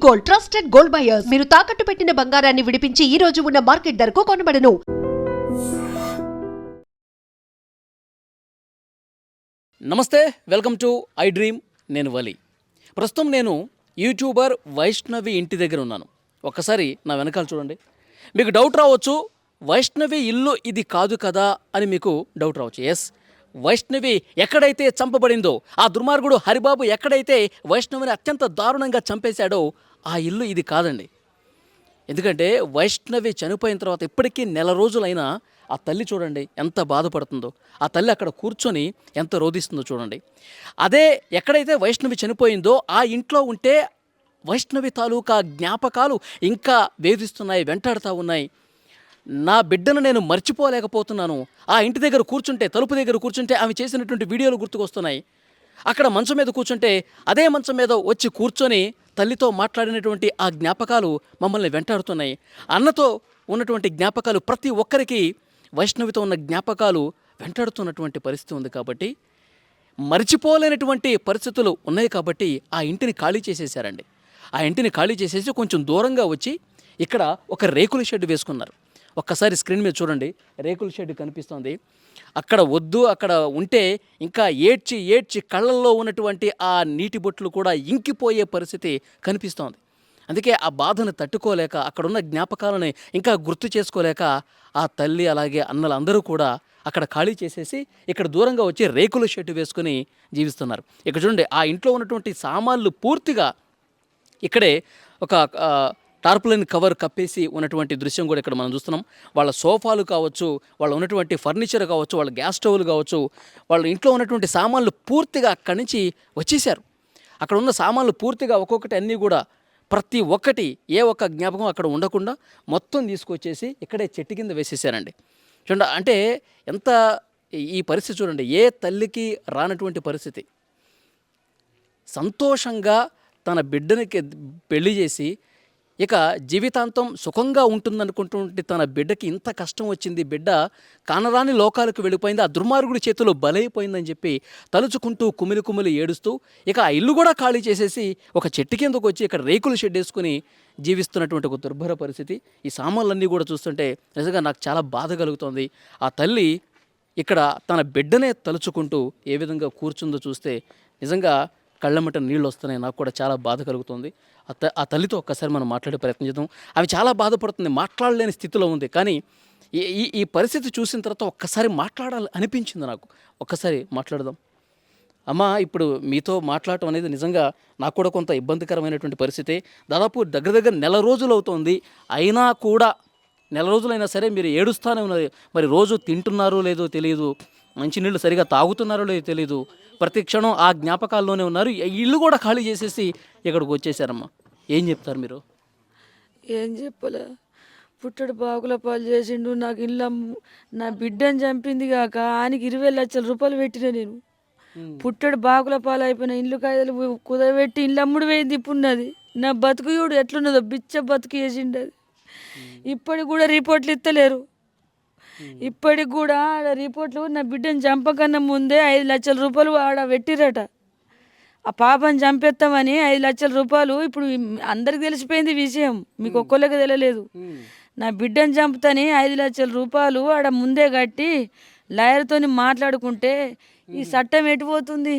Gold, trusted gold buyers. మీరు తాకట్టు పెట్టిన బంగారాన్ని విడిపించి ఈ రోజు ఉన్న మార్కెట్ ధరకు కొనబడను. నమస్తే, వెల్కమ్ టు ఐ డ్రీమ్. నేను వలి. ప్రస్తుతం నేను యూట్యూబర్ వైష్ణవి ఇంటి దగ్గర ఉన్నాను. ఒక్కసారి నా వెనకాల చూడండి. మీకు డౌట్ రావచ్చు, వైష్ణవి ఇల్లు ఇది కాదు కదా అని మీకు డౌట్ రావచ్చు. ఎస్, వైష్ణవి ఎక్కడైతే చంపబడిందో, ఆ దుర్మార్గుడు హరిబాబు ఎక్కడైతే వైష్ణవిని అత్యంత దారుణంగా చంపేశాడో ఆ ఇల్లు ఇది కాదండి. ఎందుకంటే వైష్ణవి చనిపోయిన తర్వాత ఇప్పటికీ నెల రోజులైనా ఆ తల్లి చూడండి ఎంత బాధపడుతుందో. ఆ తల్లి అక్కడ కూర్చొని ఎంత రోధిస్తుందో చూడండి. అదే ఎక్కడైతే వైష్ణవి చనిపోయిందో ఆ ఇంట్లో ఉంటే వైష్ణవి తాలూకా జ్ఞాపకాలు ఇంకా వేధిస్తున్నాయి, వెంటాడుతూ ఉన్నాయి. నా బిడ్డను నేను మర్చిపోలేకపోతున్నాను. ఆ ఇంటి దగ్గర కూర్చుంటే, తలుపు దగ్గర కూర్చుంటే ఆమె చేసినటువంటి వీడియోలు గుర్తుకొస్తున్నాయి. అక్కడ మంచం మీద కూర్చుంటే అదే మంచం మీద వచ్చి కూర్చొని తల్లితో మాట్లాడినటువంటి ఆ జ్ఞాపకాలు మమ్మల్ని వెంటాడుతున్నాయి. అన్నతో ఉన్నటువంటి జ్ఞాపకాలు, ప్రతి ఒక్కరికి వైష్ణవితో ఉన్న జ్ఞాపకాలు వెంటాడుతున్నటువంటి పరిస్థితి ఉంది. కాబట్టి మర్చిపోలేనటువంటి పరిస్థితులు ఉన్నాయి. కాబట్టి ఆ ఇంటిని ఖాళీ చేసేసారండి. ఆ ఇంటిని ఖాళీ చేసేసి కొంచెం దూరంగా వచ్చి ఇక్కడ ఒక రేకుల షెడ్ వేసుకున్నారు. ఒక్కసారి స్క్రీన్ మీద చూడండి, రేకుల షెడ్ కనిపిస్తుంది. అక్కడ వద్దు, అక్కడ ఉంటే ఇంకా ఏడ్చి ఏడ్చి కళ్ళల్లో ఉన్నటువంటి ఆ నీటి బొట్లు కూడా ఇంకిపోయే పరిస్థితి కనిపిస్తోంది. అందుకే ఆ బాధను తట్టుకోలేక, అక్కడున్న జ్ఞాపకాలను ఇంకా గుర్తు చేసుకోలేక ఆ తల్లి అలాగే అన్నలు అందరూ కూడా అక్కడ ఖాళీ చేసేసి ఇక్కడ దూరంగా వచ్చి రేకుల షెడ్ వేసుకుని జీవిస్తున్నారు. ఇక్కడ చూడండి, ఆ ఇంట్లో ఉన్నటువంటి సామాన్లు పూర్తిగా ఇక్కడే ఒక టార్పులైన్ కవర్ కప్పేసి ఉన్నటువంటి దృశ్యం కూడా ఇక్కడ మనం చూస్తున్నాం. వాళ్ళ సోఫాలు కావచ్చు, వాళ్ళ ఉన్నటువంటి ఫర్నిచర్ కావచ్చు, వాళ్ళ గ్యాస్ స్టవ్లు కావచ్చు, వాళ్ళ ఇంట్లో ఉన్నటువంటి సామాన్లు పూర్తిగా అక్కడి నుంచి వచ్చేసారు. అక్కడ ఉన్న సామాన్లు పూర్తిగా ఒక్కొక్కటి అన్నీ కూడా ప్రతి ఒక్కటి ఏ ఒక్క జ్ఞాపకం అక్కడ ఉండకుండా మొత్తం తీసుకొచ్చేసి ఇక్కడే చెట్టు కింద వేసేసారండి. చూడండి, అంటే ఎంత ఈ పరిస్థితి చూడండి, ఏ తల్లికి రానటువంటి పరిస్థితి. సంతోషంగా తన బిడ్డనికి పెళ్లి చేసి ఇక జీవితాంతం సుఖంగా ఉంటుందనుకుంటుంటే తన బిడ్డకి ఇంత కష్టం వచ్చింది, బిడ్డ కానరాని లోకాలకు వెళ్ళిపోయింది, ఆ దుర్మార్గుడి చేతిలో బలైపోయిందని చెప్పి తలుచుకుంటూ కుమిలి కుమిలి ఏడుస్తూ ఇక ఆ ఇల్లు కూడా ఖాళీ చేసేసి ఒక చెట్టు కిందకు వచ్చి ఇక్కడ రేకులు షెడ్ వేసుకుని జీవిస్తున్నటువంటి ఒక దుర్భర పరిస్థితి. ఈ సామాన్లన్నీ కూడా చూస్తుంటే నిజంగా నాకు చాలా బాధ కలుగుతోంది. ఆ తల్లి ఇక్కడ తన బిడ్డనే తలుచుకుంటూ ఏ విధంగా కూర్చుందో చూస్తే నిజంగా కళ్ళమట నీళ్ళు వస్తున్నాయి. నాకు కూడా చాలా బాధ కలుగుతుంది. ఆ తల్లితో ఒక్కసారి మనం మాట్లాడే ప్రయత్నం చేద్దాం. ఆమె చాలా బాధపడుతుంది, మాట్లాడలేని స్థితిలో ఉంది. కానీ ఈ పరిస్థితి చూసిన తర్వాత ఒక్కసారి మాట్లాడాలి అనిపించింది నాకు. ఒక్కసారి మాట్లాడదాం. అమ్మ, ఇప్పుడు మీతో మాట్లాడటం అనేది నిజంగా నాకు కూడా కొంత ఇబ్బందికరమైనటువంటి పరిస్థితి. దాదాపు దగ్గర నెల రోజులు అవుతుంది. అయినా కూడా నెల రోజులైనా సరే మీరు ఏడుస్తూనే ఉన్నది. మరి రోజు తింటున్నారో లేదో తెలియదు, మంచినీళ్ళు సరిగా తాగుతున్నారో లేదో తెలియదు, ప్రతి క్షణం ఆ జ్ఞాపకాల్లోనే ఉన్నారు. ఇల్లు కూడా ఖాళీ చేసేసి ఇక్కడికి వచ్చేసారమ్మా. ఏం చెప్తారు మీరు? ఏం చెప్పలే, పుట్టడు బాగుల పాలు చేసిండు, నాకు ఇల్లు నా బిడ్డని చంపింది కాక ఆయనకి 20 లక్షల రూపాయలు పెట్టిన నేను. పుట్టడు బాగుల పాలు అయిపోయిన ఇల్లు కాయలు కుదబెట్టి ఇల్లు అమ్ముడు వేయింది. ఇప్పుడున్నది నా బతుకు చూడు ఎట్లున్నదో, బిచ్చ బతుకు చేసిండు అది. ఇప్పటికి కూడా రిపోర్ట్లు ఇస్తలేరు. ఇప్పటికి కూడా ఆడ రిపోర్ట్లు నా బిడ్డని చంపకన్నా ముందే 5 లక్షల రూపాయలు ఆడ పెట్టిరట. ఆ పాపని చంపేస్తామని 5 లక్షల రూపాయలు. ఇప్పుడు అందరికి తెలిసిపోయింది విషయం, మీకు ఒక్కళ్ళకి తెలియలేదు. నా బిడ్డని చంపుతాని 5 లక్షల రూపాయలు ఆడ ముందే కట్టి లాయర్తో మాట్లాడుకుంటే ఈ చట్టం ఎటు పోతుంది?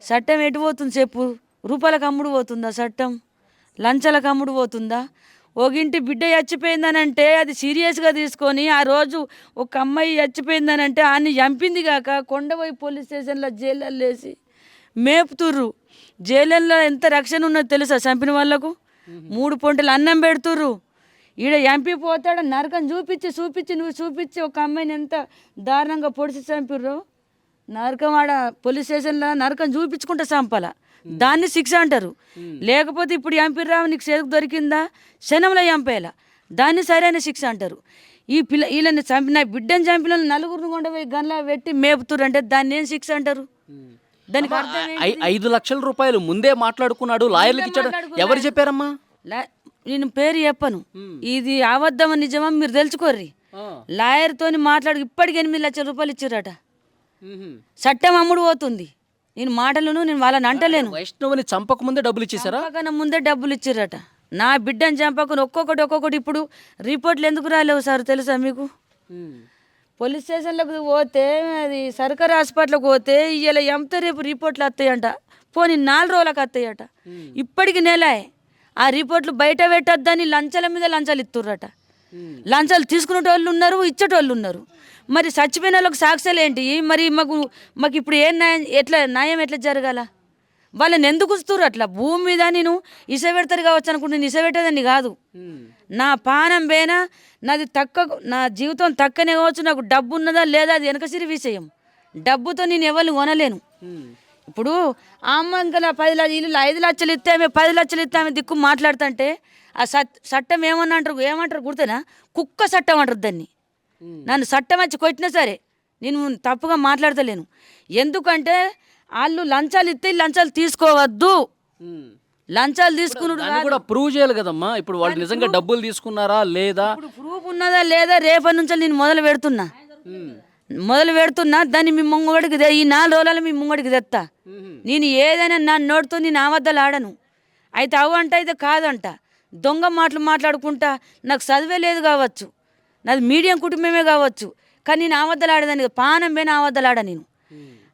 చట్టం ఎటు పోతుంది చెప్పు? రూపాయలకు అమ్ముడు పోతుందా చట్టం? లంచాలకు అమ్ముడు పోతుందా? ఒగింటి బిడ్డ చచ్చిపోయిందనంటే అది సీరియస్గా తీసుకొని ఆ రోజు ఒక అమ్మాయి చచ్చిపోయిందనంటే ఆయన్ని చంపింది కాక కొండపోయి పోలీస్ స్టేషన్లో జైల్లో వేసి మేపుతుర్రు. జైళ్ళల్లో ఎంత రక్షణ ఉన్నదో తెలుసా? చంపిన వాళ్ళకు 3 పొంటలు అన్నం పెడుతుర్రు. ఈడ ఎంపీ పోతాడు నరకం చూపించి ఒక అమ్మాయిని ఎంత దారుణంగా పొడిచి చంపిర్రు. నరకం ఆడ పోలీస్ స్టేషన్లో నరకం చూపించుకుంటే చంపాల, దాన్ని శిక్ష అంటారు. లేకపోతే ఇప్పుడు ఎంపీ రావు నీకు చేతికి దొరికిందా, క్షణంలో చంపేయాల, దాన్ని సరైన శిక్ష అంటారు. వీళ్ళని చంపిన బిడ్డని చంపిన 4 కొండపోయి గన్లా పెట్టి మేపుతురు అంటే దాన్ని ఏం శిక్ష అంటారు? దానికి 5 లక్షల రూపాయలు ముందే మాట్లాడుకున్నాడు, లాయర్లకు ఇచ్చాడు. ఎవరు చెప్పారమ్మా? నేను పేరు చెప్పను, ఇది అబద్ధమా నిజమా మీరు తెలుసుకోర్రి. లాయర్తో మాట్లాడు. ఇప్పటికి 8 లక్షల రూపాయలు ఇచ్చిరట. చట్టం అమ్ముడు పోతుంది. నేను మాటలను నేను వాళ్ళని అంటలేను. వైష్ణవిని చంపక ముందే డబ్బులు ఇచ్చేసారా? చంపకన్నా ముందే డబ్బులు ఇచ్చిర్రట. నా బిడ్డని చంపకుండా ఒక్కొక్కటి ఇప్పుడు రిపోర్ట్లు ఎందుకు రాలేవు సార్ తెలుసా మీకు? పోలీస్ స్టేషన్లకు పోతే అది సర్కారు హాస్పిటల్కి పోతే ఇలా ఎంత రేపు రిపోర్ట్లు వస్తాయంట. పోనీ 4 రోజులకు వస్తాయట. ఇప్పటికి నెలే ఆ రిపోర్ట్లు బయట పెట్టొద్దని లంచాల మీద లంచాలు ఇస్తుర్రట. లంచాలు తీసుకునేటోళ్ళు ఉన్నారు, ఇచ్చేటోళ్ళు ఉన్నారు. మరి చచ్చిపోయిన వాళ్ళకి సాక్ష్యాలు ఏంటి? మరి మాకు ఇప్పుడు ఏం న్యాయం ఎట్లా జరగాల? వాళ్ళని ఎందుకు వస్తుర్రు అట్లా? భూమి మీద నేను ఇసబెడతారు కావచ్చు అనుకుంటే నేను ఇసబెట్టేదాన్ని కాదు. నా పానం పోయినా నాది నా జీవితం తక్కనే కావచ్చు. నాకు డబ్బు ఉన్నదా లేదా అది వెనకసిరి విషయం. డబ్బుతో నేను ఎవరిని కొనలేను. ఇప్పుడు ఆ అమ్మ ఇంకా 10 లక్షలు ఇల్లు 5 లక్షలు ఇస్తే ఆమె 10 లక్షలు ఇస్తే ఆమె దిక్కు మాట్లాడుతుంటే ఆ చట్టం ఏమంటారు గుర్తునా? కుక్క చట్టం అంటారు దాన్ని. నన్ను చట్టం వచ్చి కొట్టినా సరే నేను తప్పుగా మాట్లాడతలేను. ఎందుకంటే వాళ్ళు లంచాలు ఇస్తే లంచాలు తీసుకోవద్దు. లంచాలు తీసుకున్నాడు కూడా ప్రూవ్ చేయాలి కదమ్మా. ఇప్పుడు వాళ్ళు నిజంగా డబ్బులు తీసుకున్నారా లేదా? ఇప్పుడు ప్రూఫ్ ఉన్నదా లేదా రేపటి నుంచి నేను మొదలు పెడుతున్నా దాన్ని మీ ముంగడికి ఈ 4 రోజులలో మీ ముంగడికి తెస్తా. నేను ఏదైనా నా నోటితో నేను ఆవద్దలు ఆడను. అయితే అవంట అయితే కాదంట. దొంగ మాటలు మాట్లాడుకుంటా నాకు చదివే లేదు కావచ్చు, నాది మీడియం కుటుంబమే కావచ్చు, కానీ నేను ఆవద్దలు ఆడదాన్ని పానం పోయిన ఆవద్దలు ఆడ. నేను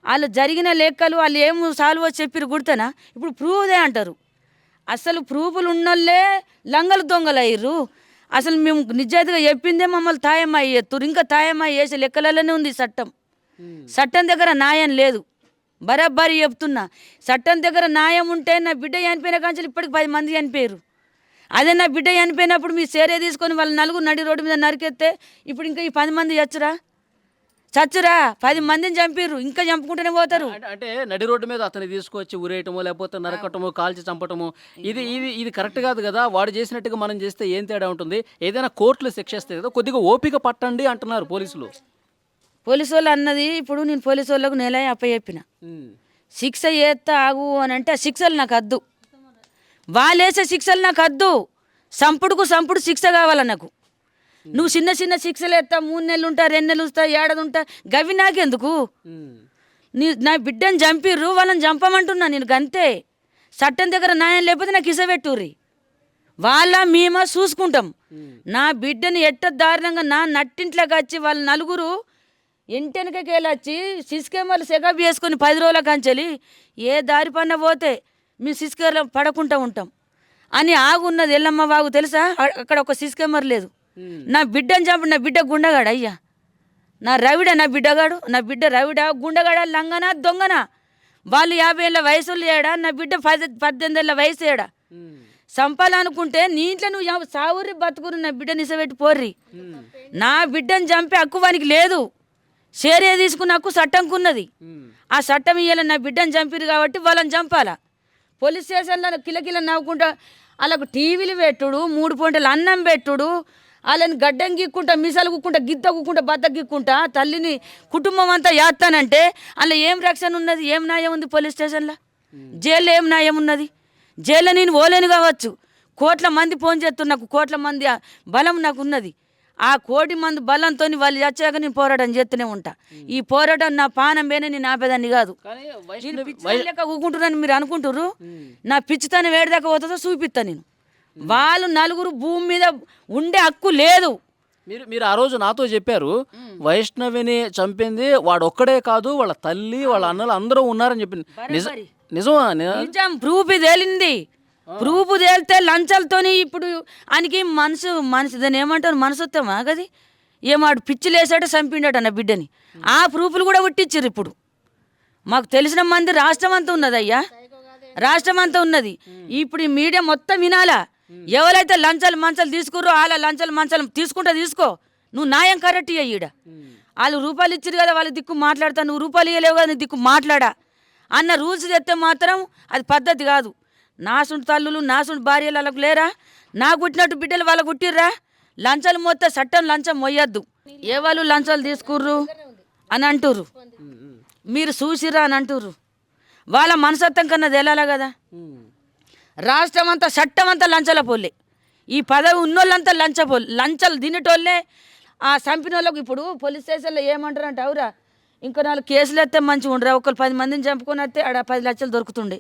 వాళ్ళు జరిగిన లెక్కలు వాళ్ళు ఏం సాల్వ్ చెప్పిరు గుర్తేనా? ఇప్పుడు ప్రూఫ్దే అంటారు. అసలు ప్రూఫ్లు ఉన్నోళ్ళే లంగలు దొంగలు అయ్యారు. అసలు మేము నిజాయితీగా చెప్పిందే మమ్మల్ని తాయమ్మాయి ఎత్తురు. ఇంకా తాయమ్మాయి వేసే లెక్కలలోనే ఉంది చట్టం దగ్గర న్యాయం లేదు. బరాబరి చెప్తున్నా, చట్టం దగ్గర న్యాయం ఉంటే నా బిడ్డ చనిపోయిన కాంచెలు ఇప్పటికి 10 మంది చనిపోయారు. అదే నా బిడ్డ చనిపోయినప్పుడు మీ సేరే తీసుకొని వాళ్ళు 4 నడి రోడ్డు మీద నరికెత్తే ఇప్పుడు ఇంకా ఈ 10 మంది చచ్చురా 10 మందిని చంపిర్రు, ఇంకా చంపుకుంటూనే పోతారు. అంటే నడి రోడ్డు మీద అతన్ని తీసుకొచ్చి ఉరేయటమో లేకపోతే నరకటమో కాల్చి చంపటము ఇది కరెక్ట్ కాదు కదా. వాడు చేసినట్టుగా మనం చేస్తే ఏం తేడా ఉంటుంది? ఏదైనా కోర్టులో శిక్షిస్తే కదా, కొద్దిగా ఓపిక పట్టండి అంటున్నారు పోలీసులు. పోలీసు వాళ్ళు అన్నది ఇప్పుడు నేను పోలీసు వాళ్ళకు నెల అప్పచెప్పిన. శిక్ష చేస్తా ఆగు అని అంటే ఆ శిక్షలు నాకు వద్దు. వాళ్ళు వేసే శిక్షలు నాకు వద్దు. సంపుడు శిక్ష కావాల నాకు. నువ్వు చిన్న శిక్షలు ఎత్తా 3 నెలలు ఉంటా 2 నెలలు ఉంటా 7 ఉంటా గవి నాకెందుకు? నా బిడ్డని చంపిర్రు, వాళ్ళని చంపమంటున్నా నేను గంతే. చట్టం దగ్గర న్యాయం లేకపోతే నాకు ఇసబెట్టుర్రి. మేమా చూసుకుంటాం. నా బిడ్డని ఎట్ట దారుణంగా నా నట్టింట్లోకి వచ్చి వాళ్ళ 4 ఇంటెనకకి వెళ్ళొచ్చి సిస్కెమర్లు సెకప్ చేసుకొని 10 రోజుల కంచెలి ఏ దారి పన్న పోతే మేము సిస్కెమర్లు పడకుండా ఉంటాం అని ఆగున్నది. ఎల్లమ్మ వాగు తెలుసా? అక్కడ ఒక సిస్కెమర్ లేదు. నా బిడ్డని చంపి నా బిడ్డ గుండగాడు అయ్యా. నా బిడ్డ రవిడ గుండగాడ లంగనా దొంగనా? వాళ్ళు 50 ఏళ్ళ వయసు ఏడా, నా బిడ్డ 18 ఏళ్ళ వయసు ఏడా? చంపాలనుకుంటే నీ ఇంట్లో నువ్వు సావురి బతుకురు నా బిడ్డని ఇసబెట్టి పోర్రి. నా బిడ్డని చంపే హక్కు వానికి లేదు. షేరే తీసుకున్న హక్కు చట్టంకున్నది. ఆ చట్టం ఇయ్యాల నా బిడ్డని చంపిరు కాబట్టి వాళ్ళని చంపాలా. పోలీస్ స్టేషన్లో కిలకిల నవ్వుకుంటా వాళ్ళకు టీవీలు పెట్టుడు, 3 పూటలు అన్నం పెట్టుడు, వాళ్ళని గడ్డం గీక్కుంటా మిసాలు గుక్కుంటా గిద్ద గుక్కుంటా బద్ద గీక్కుంటా తల్లిని కుటుంబం అంతా చేస్తానంటే అందులో ఏం రక్షణ ఉన్నది? ఏం న్యాయం ఉంది పోలీస్ స్టేషన్లో? జైల్లో ఏం న్యాయం ఉన్నది? జైల్లో నేను పోలేను కావచ్చు, కోట్ల మంది ఫోన్ చేస్తున్నారు, నాకు కోట్ల మంది బలం నాకు ఉన్నది. ఆ 1 కోటి మంది బలంతో వాళ్ళు చచ్చాక నేను పోరాటం చేస్తూనే ఉంటా. ఈ పోరాటం నా పానం పోయినా నేను ఆపేదాన్ని కాదు. లెక్క ఊకుంటున్నాను మీరు అనుకుంటుర్రు. నా పిచ్చితనం వేడిదాకా పోతుందో చూపిస్తా నేను. వాళ్ళు 4 భూమి మీద ఉండే హక్కు లేదు. మీరు ఆ రోజు నాతో చెప్పారు వైష్ణవిని చంపింది వాడు ఒక్కడే కాదు, వాళ్ళ తల్లి వాళ్ళ అన్నలు అందరూ ఉన్నారని చెప్పింది. నిజమా? నిజం. ప్రూఫ్ తేలింది. ప్రూఫ్ తేలితే లంచాలతోని ఇప్పుడు ఆయనకి మనసు దాన్ని ఏమంటారు? మనసొత్తామా కది? ఏమాడు పిచ్చి లేసాట చంపిండట నా బిడ్డని. ఆ ప్రూఫ్లు కూడా పుట్టించారు. ఇప్పుడు మాకు తెలిసిన మంది రాష్ట్రం అంతా ఉన్నది అయ్యా, రాష్ట్రం అంతా ఉన్నది. ఇప్పుడు ఈ మీడియా మొత్తం వినాలా. ఎవరైతే లంచాలు తీసుకుర్రో వాళ్ళ లంచాలు తీసుకో, నువ్వు న్యాయం కరెక్ట్ ఈడ. వాళ్ళు రూపాయలు ఇచ్చారు కదా, వాళ్ళ దిక్కు మాట్లాడతా, నువ్వు రూపాయలు ఇవ్వలేవు కదా నీ దిక్కు మాట్లాడా అన్న రూల్స్ తెస్తే మాత్రం అది పద్ధతి కాదు. నాసుంటి తల్లులు నాసుంటి భార్యలు వాళ్ళకు లేరా? నా కుట్టినట్టు బిడ్డలు వాళ్ళకు కుట్టిర్రా? లంచాలు మోస్తే చట్టం లంచం మొయ్యద్దు. ఏ వాళ్ళు లంచాలు తీసుకుర్రు అని అంటుర్రు, మీరు చూసిర్రా అని అంటుర్రు. వాళ్ళ మనసత్వం కన్నా తేలాలా కదా. రాష్ట్రం అంతా చట్టం అంతా లంచాల పోలే. ఈ పదవి ఉన్నోళ్ళంతా లంచాలు తినేటోళ్ళే. ఆ చంపిన వాళ్ళకు ఇప్పుడు పోలీస్ స్టేషన్లో ఏమంటారు అంటే అవురా ఇంకా 4 కేసులు వస్తే మంచిగా ఉండరా. ఒకరు 10 మందిని చంపుకొని వస్తే ఆడ 10 లక్షలు దొరుకుతుండే,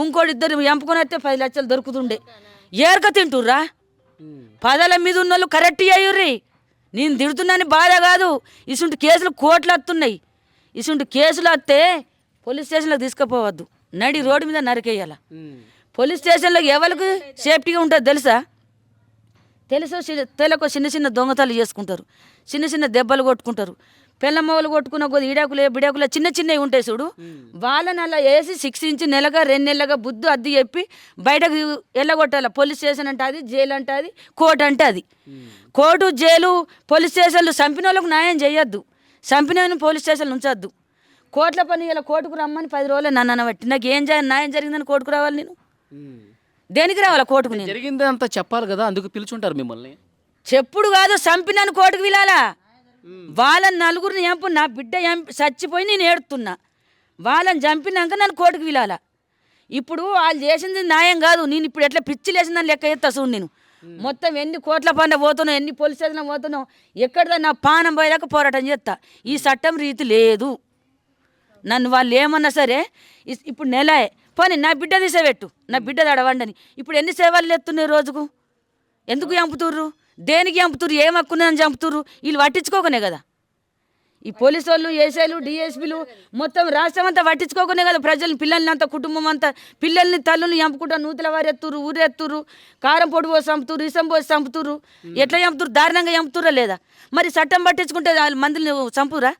ఇంకోటి 2 చంపుకొని వస్తే 10 లక్షలు దొరుకుతుండే. ఏరక తింటుర్రా. పదాల మీద ఉన్న వాళ్ళు కరెక్ట్ అయ్యుర్రి. నేను తిడుతున్నాను బాధ కాదు. ఇసుంటి కేసులు కోట్లు వస్తున్నాయి. ఇసుంటి కేసులు వస్తే పోలీస్ స్టేషన్లోకి తీసుకుపోవద్దు, నడి రోడ్డు మీద నరికేయాల. పోలీస్ స్టేషన్లో ఎవరికి సేఫ్టీగా ఉంటుంది తెలుసా? తెలకు చిన్న చిన్న దొంగతనాలు చేసుకుంటారు, చిన్న చిన్న దెబ్బలు కొట్టుకుంటారు. పిల్లమ్మలు కొట్టుకున్న కొద్ది ఈడాకులే బిడాకులే చిన్న చిన్నవి ఉంటాయి చూడు, వాళ్ళని అలా వేసి శిక్షించి నెలగా 2 నెలలుగా బుద్ధి అద్ది చెప్పి బయటకు వెళ్ళగొట్టాలి. పోలీస్ స్టేషన్ అంటే అది, జైలు అంటే అది, కోర్టు అంటే అది. కోర్టు, జైలు, పోలీస్ స్టేషన్లు చంపిన వాళ్ళకు న్యాయం చేయొద్దు, చంపిన పోలీస్ స్టేషన్లు ఉంచొద్దు. కోర్టుల పని ఇలా కోర్టుకు రమ్మని 10 రోజులు నన్ను అనబట్టి నాకు న్యాయం జరిగిందని కోర్టుకు రావాలి. నేను దేనికి రావాలా కోర్టుకు? నేను జరిగింది అంతా చెప్పాలి కదా, అందుకు పిలుచుంటారు మిమ్మల్ని. చెప్పుడు కాదు, చంపినాను కోర్టుకు వెళ్ళాలా. వాళ్ళని నలుగురిని చంపు, నా బిడ్డ చచ్చిపోయి నేను ఏడుతున్నా. వాళ్ళని చంపినాక నన్ను కోర్టుకు వెళ్ళాలా. ఇప్పుడు వాళ్ళు చేసింది న్యాయం కాదు. నేను ఇప్పుడు ఎట్లా పిచ్చి లేచిందని లెక్క ఎత్తా చూడు. నేను మొత్తం ఎన్ని కోట్ల పంట పోతున్నావు, ఎన్ని పోలీస్ స్టేషన్లో పోతున్నావు, ఎక్కడ నా పానం పోయేదాకా పోరాటం చేస్తా. ఈ చట్టం రీతి లేదు. నన్ను వాళ్ళు ఏమన్నా సరే ఇప్పుడు నెలే పోనీ నా బిడ్డ తీసేపెట్టు, నా బిడ్డ దడవండని. ఇప్పుడు ఎన్ని సేవలు ఎత్తున్నాయి రోజుకు? ఎందుకు చంపుతుర్రు? దేనికి చంపుతుర్రు? ఏం హక్కుని చంపుతుర్రు? వీళ్ళు పట్టించుకోకనే కదా. ఈ పోలీసు వాళ్ళు, ఏసైలు, డిఎస్పీలు మొత్తం రాష్ట్రం అంతా పట్టించుకోకనే కదా ప్రజల్ని, పిల్లల్ని అంతా, కుటుంబం అంతా, పిల్లల్ని తల్లుని చంపుకుంటా నూతుల వారు ఎత్తురు, ఊరెత్తురు, కారం పొడి పోసి చంపుతురు, ఇసం పోసి చంపుతురు. ఎట్లా చంపుతురు? దారుణంగా చంపుతురా లేదా? మరి చట్టం పట్టించుకుంటే మందిని చంపురా?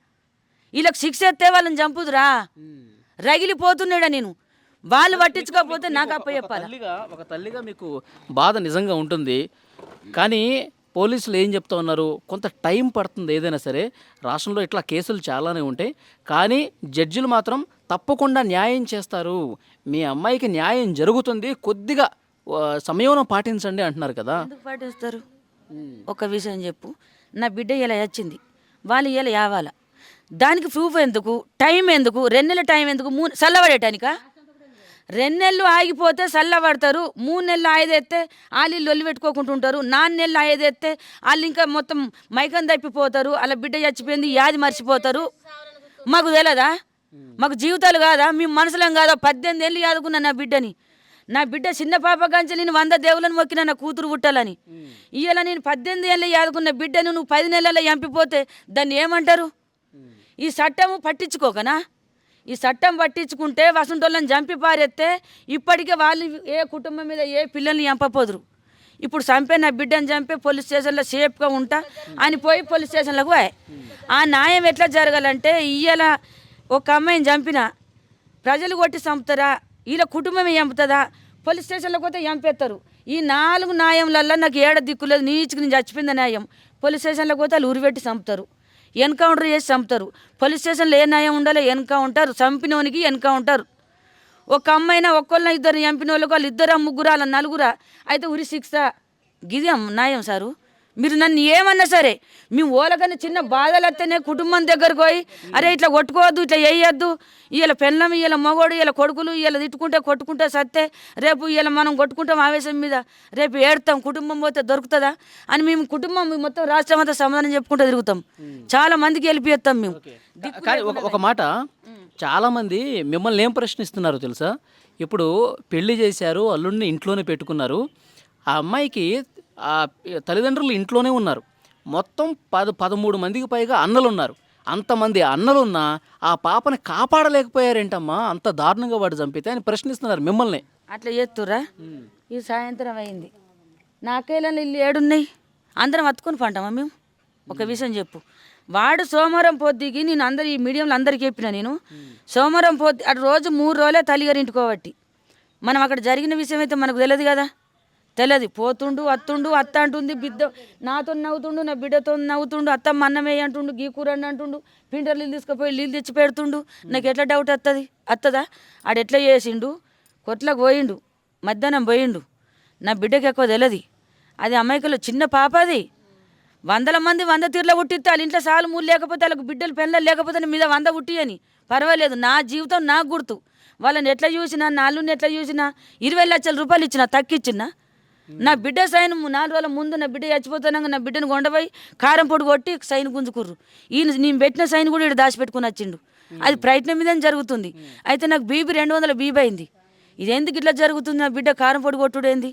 వీళ్ళకి శిక్ష ఎత్తే వాళ్ళని చంపుదురా? రగిలిపోతున్నాడా నేను. వాళ్ళు పట్టించుకోకపోతే నాకు అప్ప చెప్పాలి. ఒక తల్లిగా మీకు బాధ నిజంగా ఉంటుంది. కానీ పోలీసులు ఏం చెప్తా ఉన్నారు, కొంత టైం పడుతుంది ఏదైనా సరే. రాష్ట్రంలో ఇట్లా కేసులు చాలానే ఉంటాయి, కానీ జడ్జిలు మాత్రం తప్పకుండా న్యాయం చేస్తారు, మీ అమ్మాయికి న్యాయం జరుగుతుంది, కొద్దిగా సమయం పాటించండి అంటున్నారు కదా. ఎందుకు పాటిస్తారు? ఒక విషయం చెప్పు, నా బిడ్డ ఇలా వచ్చింది, వాళ్ళు ఇలా యావాలా, దానికి ప్రూఫ్ ఎందుకు? టైం ఎందుకు? 2 నెలల టైం ఎందుకు? చల్లబడేటానికా? 2 నెలలు ఆగిపోతే చల్లబడతారు, 3 నెలలు ఆయుధెత్తే వాళ్ళు లొల్లి పెట్టుకోకుండా ఉంటారు, 4 నెలలు ఆయుధెత్తే వాళ్ళు ఇంకా మొత్తం మైకం తప్పిపోతారు, అలా బిడ్డ చచ్చిపోయింది యాది మర్చిపోతారు. మాకు తెలియదా? మాకు జీవితాలు కాదా? మేము మనసులం కాదా? 18 ఏళ్ళు యాదుకున్నా నా బిడ్డని. నా బిడ్డ చిన్న పాప కంచె నేను 100 దేవులను మొక్కిన నా కూతురు పుట్టాలని. ఇవాళ నేను 18 ఏళ్ళు యాదుకున్న బిడ్డను నువ్వు 10 నెలల్లో చంపిపోతే దాన్ని ఏమంటారు? ఈ చట్టము పట్టించుకోకనా? ఈ చట్టం పట్టించుకుంటే వసంటోళ్ళని చంపి పారెత్తే ఇప్పటికే వాళ్ళు ఏ కుటుంబం మీద ఏ పిల్లల్ని చంపపోదురు. ఇప్పుడు చంపే నా బిడ్డను చంపే పోలీస్ స్టేషన్లో సేఫ్గా ఉంటా అని పోయి పోలీస్ స్టేషన్లకు పోయి ఆ న్యాయం ఎట్లా జరగాలంటే, ఇయ్యాల ఒక అమ్మాయిని చంపిన ప్రజలు కొట్టి చంపుతారా? వీళ్ళ కుటుంబమే చంపుతుందా? పోలీస్ స్టేషన్లోకి పోతే చంపేస్తారు. ఈ 4 న్యాయంలల్లో నాకు ఏడ దిక్కులేదు, నీచుకు నేను చచ్చిపోయింది న్యాయం. పోలీస్ స్టేషన్లోకి పోతే వాళ్ళు ఉరిపెట్టి చంపుతారు, ఎన్కౌంటర్ చేసి చంపుతారు. పోలీస్ స్టేషన్లో ఏ న్యాయం ఉండాలో ఎన్కౌంటర్, చంపినోనికి ఎన్కౌంటర్. ఒక అమ్మాయినా ఒక్కళ్ళ 2 చంపిన వాళ్ళకు వాళ్ళు 2 3 అలా 4 అయితే ఉరి శిక్ష. గిది న్యాయం సారు? మీరు నన్ను ఏమన్నా సరే, మేము ఓలకన్నా చిన్న బాధలు వస్తేనే కుటుంబం దగ్గరకు పోయి అరే ఇట్లా కొట్టుకోవద్దు, ఇట్లా వేయొద్దు, ఇవాళ పెళ్ళం, ఇవాళ మగోడు, ఇవాళ కొడుకులు, ఇవాళ తిట్టుకుంటే కొట్టుకుంటే సత్తే, రేపు ఇవాళ మనం కొట్టుకుంటాం ఆవేశం మీద, రేపు ఏడుతాం, కుటుంబం పోతే దొరుకుతుందా అని మేము కుటుంబం మొత్తం రాష్ట్రం అంతా సమాధానం చెప్పుకుంటూ తిరుగుతాం. చాలా మందికి వెళ్ళిపోతాం మేము. కానీ ఒక మాట, చాలామంది మిమ్మల్ని ఏం ప్రశ్నిస్తున్నారు తెలుసా? ఇప్పుడు పెళ్లి చేశారు, అల్లుడిని ఇంట్లోనే పెట్టుకున్నారు, ఆ అమ్మాయికి ఆ తల్లిదండ్రులు ఇంట్లోనే ఉన్నారు, మొత్తం 13 మందికి పైగా అన్నలు ఉన్నారు. అంతమంది అన్నలున్నా ఆ పాపని కాపాడలేకపోయారేంటమ్మా, అంత దారుణంగా వాడు చంపితే అని ప్రశ్నిస్తున్నారు మిమ్మల్ని. అట్లా చేస్తురా? ఈ సాయంత్రం అయింది, నాకేళ్ళని ఇల్లు ఏడున్నాయి, అందరం అత్తుకొని పంటామా మేము? ఒక విషయం చెప్పు. వాడు సోమవారం పొద్దుకి నేను ఈ మీడియంలో అందరికీ చెప్పిన, నేను సోమవారం పొద్దు అటు రోజు 3 రోజులే తల్లిగారు ఇంటికోబట్టి, మనం అక్కడ జరిగిన విషయం అయితే మనకు తెలియదు కదా. తెలియదు, పోతుండు అత్తుండు, అత్త అంటుంది, బిడ్డ నాతో నవ్వుతుండు, నా బిడ్డతో నవ్వుతుండు, అత్తమ్మ అన్నమే అంటుండు, గీ కూరండి అంటుండు, పింటర్ నీళ్ళు తీసుకుపోయి నీళ్ళు తెచ్చి పెడుతుండు. నాకు ఎట్లా డౌట్ వస్తుందా? ఆడెట్లా చేసిండు? కొట్లకు పోయిండు, మధ్యాహ్నం పోయిండు, నా బిడ్డకి ఎక్కువ తెలియదు. అది అమ్మాయికలో చిన్న పాప, అది 100 మంది 100 తీర్ల పుట్టిస్తే వాళ్ళ ఇంట్లో సాలు మూలు లేకపోతే వాళ్ళకి బిడ్డలు పెళ్ళలు లేకపోతే మీద 100 పుట్టి అని పర్వాలేదు, నా జీవితం నాకు గుర్తు. వాళ్ళని ఎట్లా చూసినా, నా అల్లుని ఎట్లా చూసినా 20 లక్షల రూపాయలు ఇచ్చిన, తక్కిచ్చినా నా బిడ్డ సైన్ 4 రోజుల ముందు నా బిడ్డ చచ్చిపోతానంగా నా బిడ్డను కొండపోయి కారం పొడి కొట్టి సైన్ గుంజుకుర్రు. ఈయన నేను పెట్టిన సైన్ కూడా ఇక్కడ దాచిపెట్టుకుని వచ్చిండు. అది ప్రయత్నం మీదనే జరుగుతుంది. అయితే నాకు బీపీ 200 బీపీ అయింది. ఇది ఎందుకు ఇట్లా జరుగుతుంది? నా బిడ్డ కారం పొడి కొట్టుడు ఏంది?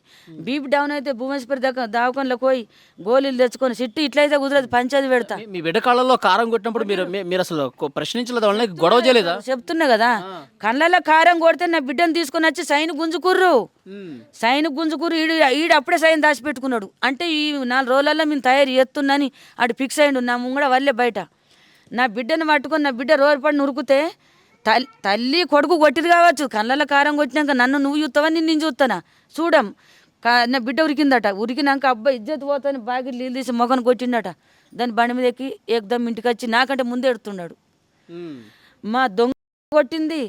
బీపీ డౌన్ అయితే భువనేశ్వరి దావకంలో పోయి గోళీలు తెచ్చుకొని సిట్టి ఇట్లయితే కుదరదు, పంచాయతీ పెడతా. మీ బిడ్డ కాళ్ళలో కారం కొట్టినప్పుడు మీరు అసలు ప్రశ్నించలేదు, వాళ్ళని గొడవ చేయలేదా? చెప్తున్నా కదా, కళ్ళల్లో కారం కొడితే నా బిడ్డను తీసుకొని వచ్చి సైన్ గుంజుకుర్రు. సైన్ గుంజుకుర్రు. ఈడు అప్పుడే సైన్ దాచిపెట్టుకున్నాడు. అంటే ఈ 4 రోజులలో మేము తయారు చేస్తున్నాని ఆడు ఫిక్స్ అయ్యిండు. నా ముంగడ వల్లే బయట నా బిడ్డను పట్టుకొని నా బిడ్డ రోజు పడి ఉరుకుతే తల్లి కొడుకు కొట్టిరు కావచ్చు, కళ్ళల్లో కారం కొట్టినాక నన్ను నువ్వు చూస్తావని నేను చూస్తానా? చూడం. నా బిడ్డ ఉరికిందట. ఉరికినాక అబ్బాయి ఇజ్జత్ పోతాని బాగా నీళ్ళు తీసి మొగను కొట్టిండట. దాని బండి మీద ఎక్కి ఏకదమ్ ఇంటికి వచ్చి నాకంటే ముందే ఎడుతున్నాడు. మా దొంగ కొట్టింది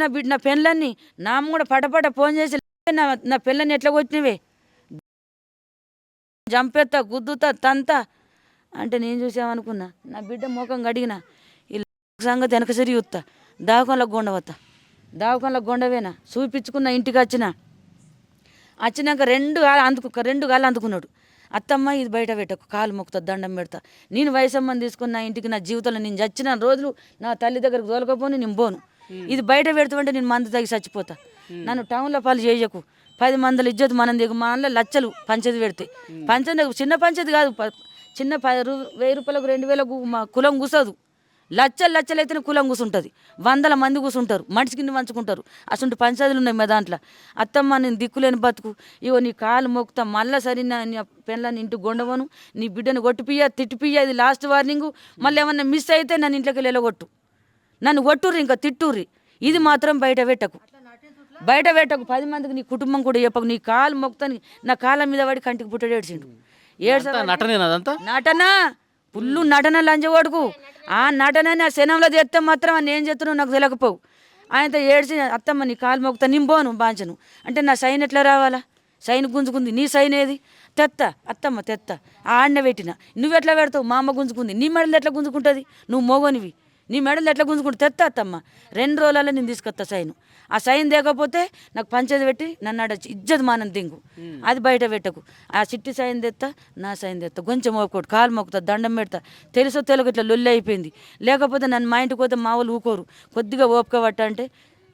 నా బిడ్డ, నా పెళ్ళన్ని. నా కూడా పటపట ఫోన్ చేసి నా పెళ్ళని ఎట్లా కొట్టినవే, జంపెత్తా గుద్దుతా తంతా అంటే నేను చూసామనుకున్నా. నా బిడ్డ ముఖం గడిగిన సంగతి వెనక సరి చూస్తా. దావకంలో గొండవత్తా. దావకంలో గొండవేనా చూపించుకున్న. ఇంటికి వచ్చినాక 2 గాలు అందుకున్నాడు. అత్తమ్మ ఇది బయట పెట్టకు, కాలు మొక్కుతా, దండం పెడతా. నేను వయసమ్మని తీసుకుని నా ఇంటికి నా జీవితంలో నేను చచ్చిన రోజులు నా తల్లి దగ్గరకు తోలకపోని నేను పోను. ఇది బయట పెడుతుంటే నేను మందు తగ్గి చచ్చిపోతా. నన్ను టౌన్లో పాలు చేయకు. 10 మందిల ఇజ్జత్ మనం దిగు. మా అన్న లచ్చలు పంచేది పెడితే చిన్న పంచేది కాదు, చిన్న 1000 రూపాయలకు 2000కు మా కులం కూసదు. లచ్చలు అయితే కులం కూసుంటుంది. 100 మంది కూసుంటారు, మనిషికి పంచుకుంటారు. అసలు పంచాయతీలు ఉన్నాయి మా దాంట్లో. అత్తమ్మ నేను దిక్కులేని బతుకు, ఇగో నీ కాలు మొక్కుతా, మళ్ళీ సరే నీ పెళ్ళని ఇంటికి గొండవను, నీ బిడ్డను కొట్టిపియ్య తిట్టిపియ్య, ఇది లాస్ట్ వార్నింగ్. మళ్ళీ ఏమన్నా మిస్ అయితే నన్ను ఇంట్లోకి వెళ్ళగొట్టు, నన్ను కొట్టుర్రి, ఇంకా తిట్టుర్రి. ఇది మాత్రం బయట పెట్టకు. 10 మందికి నీ కుటుంబం కూడా చెప్పకు. నీ కాలు మొక్కుతాను. నా కాళ్ళ మీద పడి కంటికి పుట్టడు ఏడ్చిండు. నటన పుల్లు నటన లంజగొడుకు. ఆ నటనని ఆ శనంలో చేస్తే మాత్రం అని ఏం చేస్తున్నావు నాకు తెలియకపోవు. ఆయనతో ఏడ్చి అత్తమ్మ నీ కాలు మొక్కుతా, నింపోను బాంచను అంటే నా సైన్ ఎట్లా రావాలా? సైన్ గుంజుకుంది. నీ సైన్ ఏది? తెత్తా అత్తమ్మ తెత్తా. ఆడనే పెట్టిన. నువ్వెట్లా పెడతావు? మా అమ్మ గుంజుకుంది. నీ మెడలు ఎట్లా గుంజుకుంటుంది? నువ్వు మోగనివి. నీ మెడలు ఎట్లా గుంజుకుంటు? తెత్తా అత్తమ్మ. 2 రోజులలో నేను తీసుకొస్తా సైను. ఆ సైన్ తేకపోతే నాకు పంచేది పెట్టి నన్ను ఆడ ఇజ్జత్ మానం దింగు. అది బయట పెట్టకు. ఆ చిట్టి సైన్ తెత్తా, నా సైన్ తెత్తా. కొంచెం మోపుకోడు, కాలు మొక్కుతా, దండం పెడతా. తెలుసో తెలుగు ఇట్లా లొల్లి అయిపోయింది. లేకపోతే నన్ను మా ఇంటికి పోతే మా వాళ్ళు ఊకోరు. కొద్దిగా ఓపిక పట్ట అంటే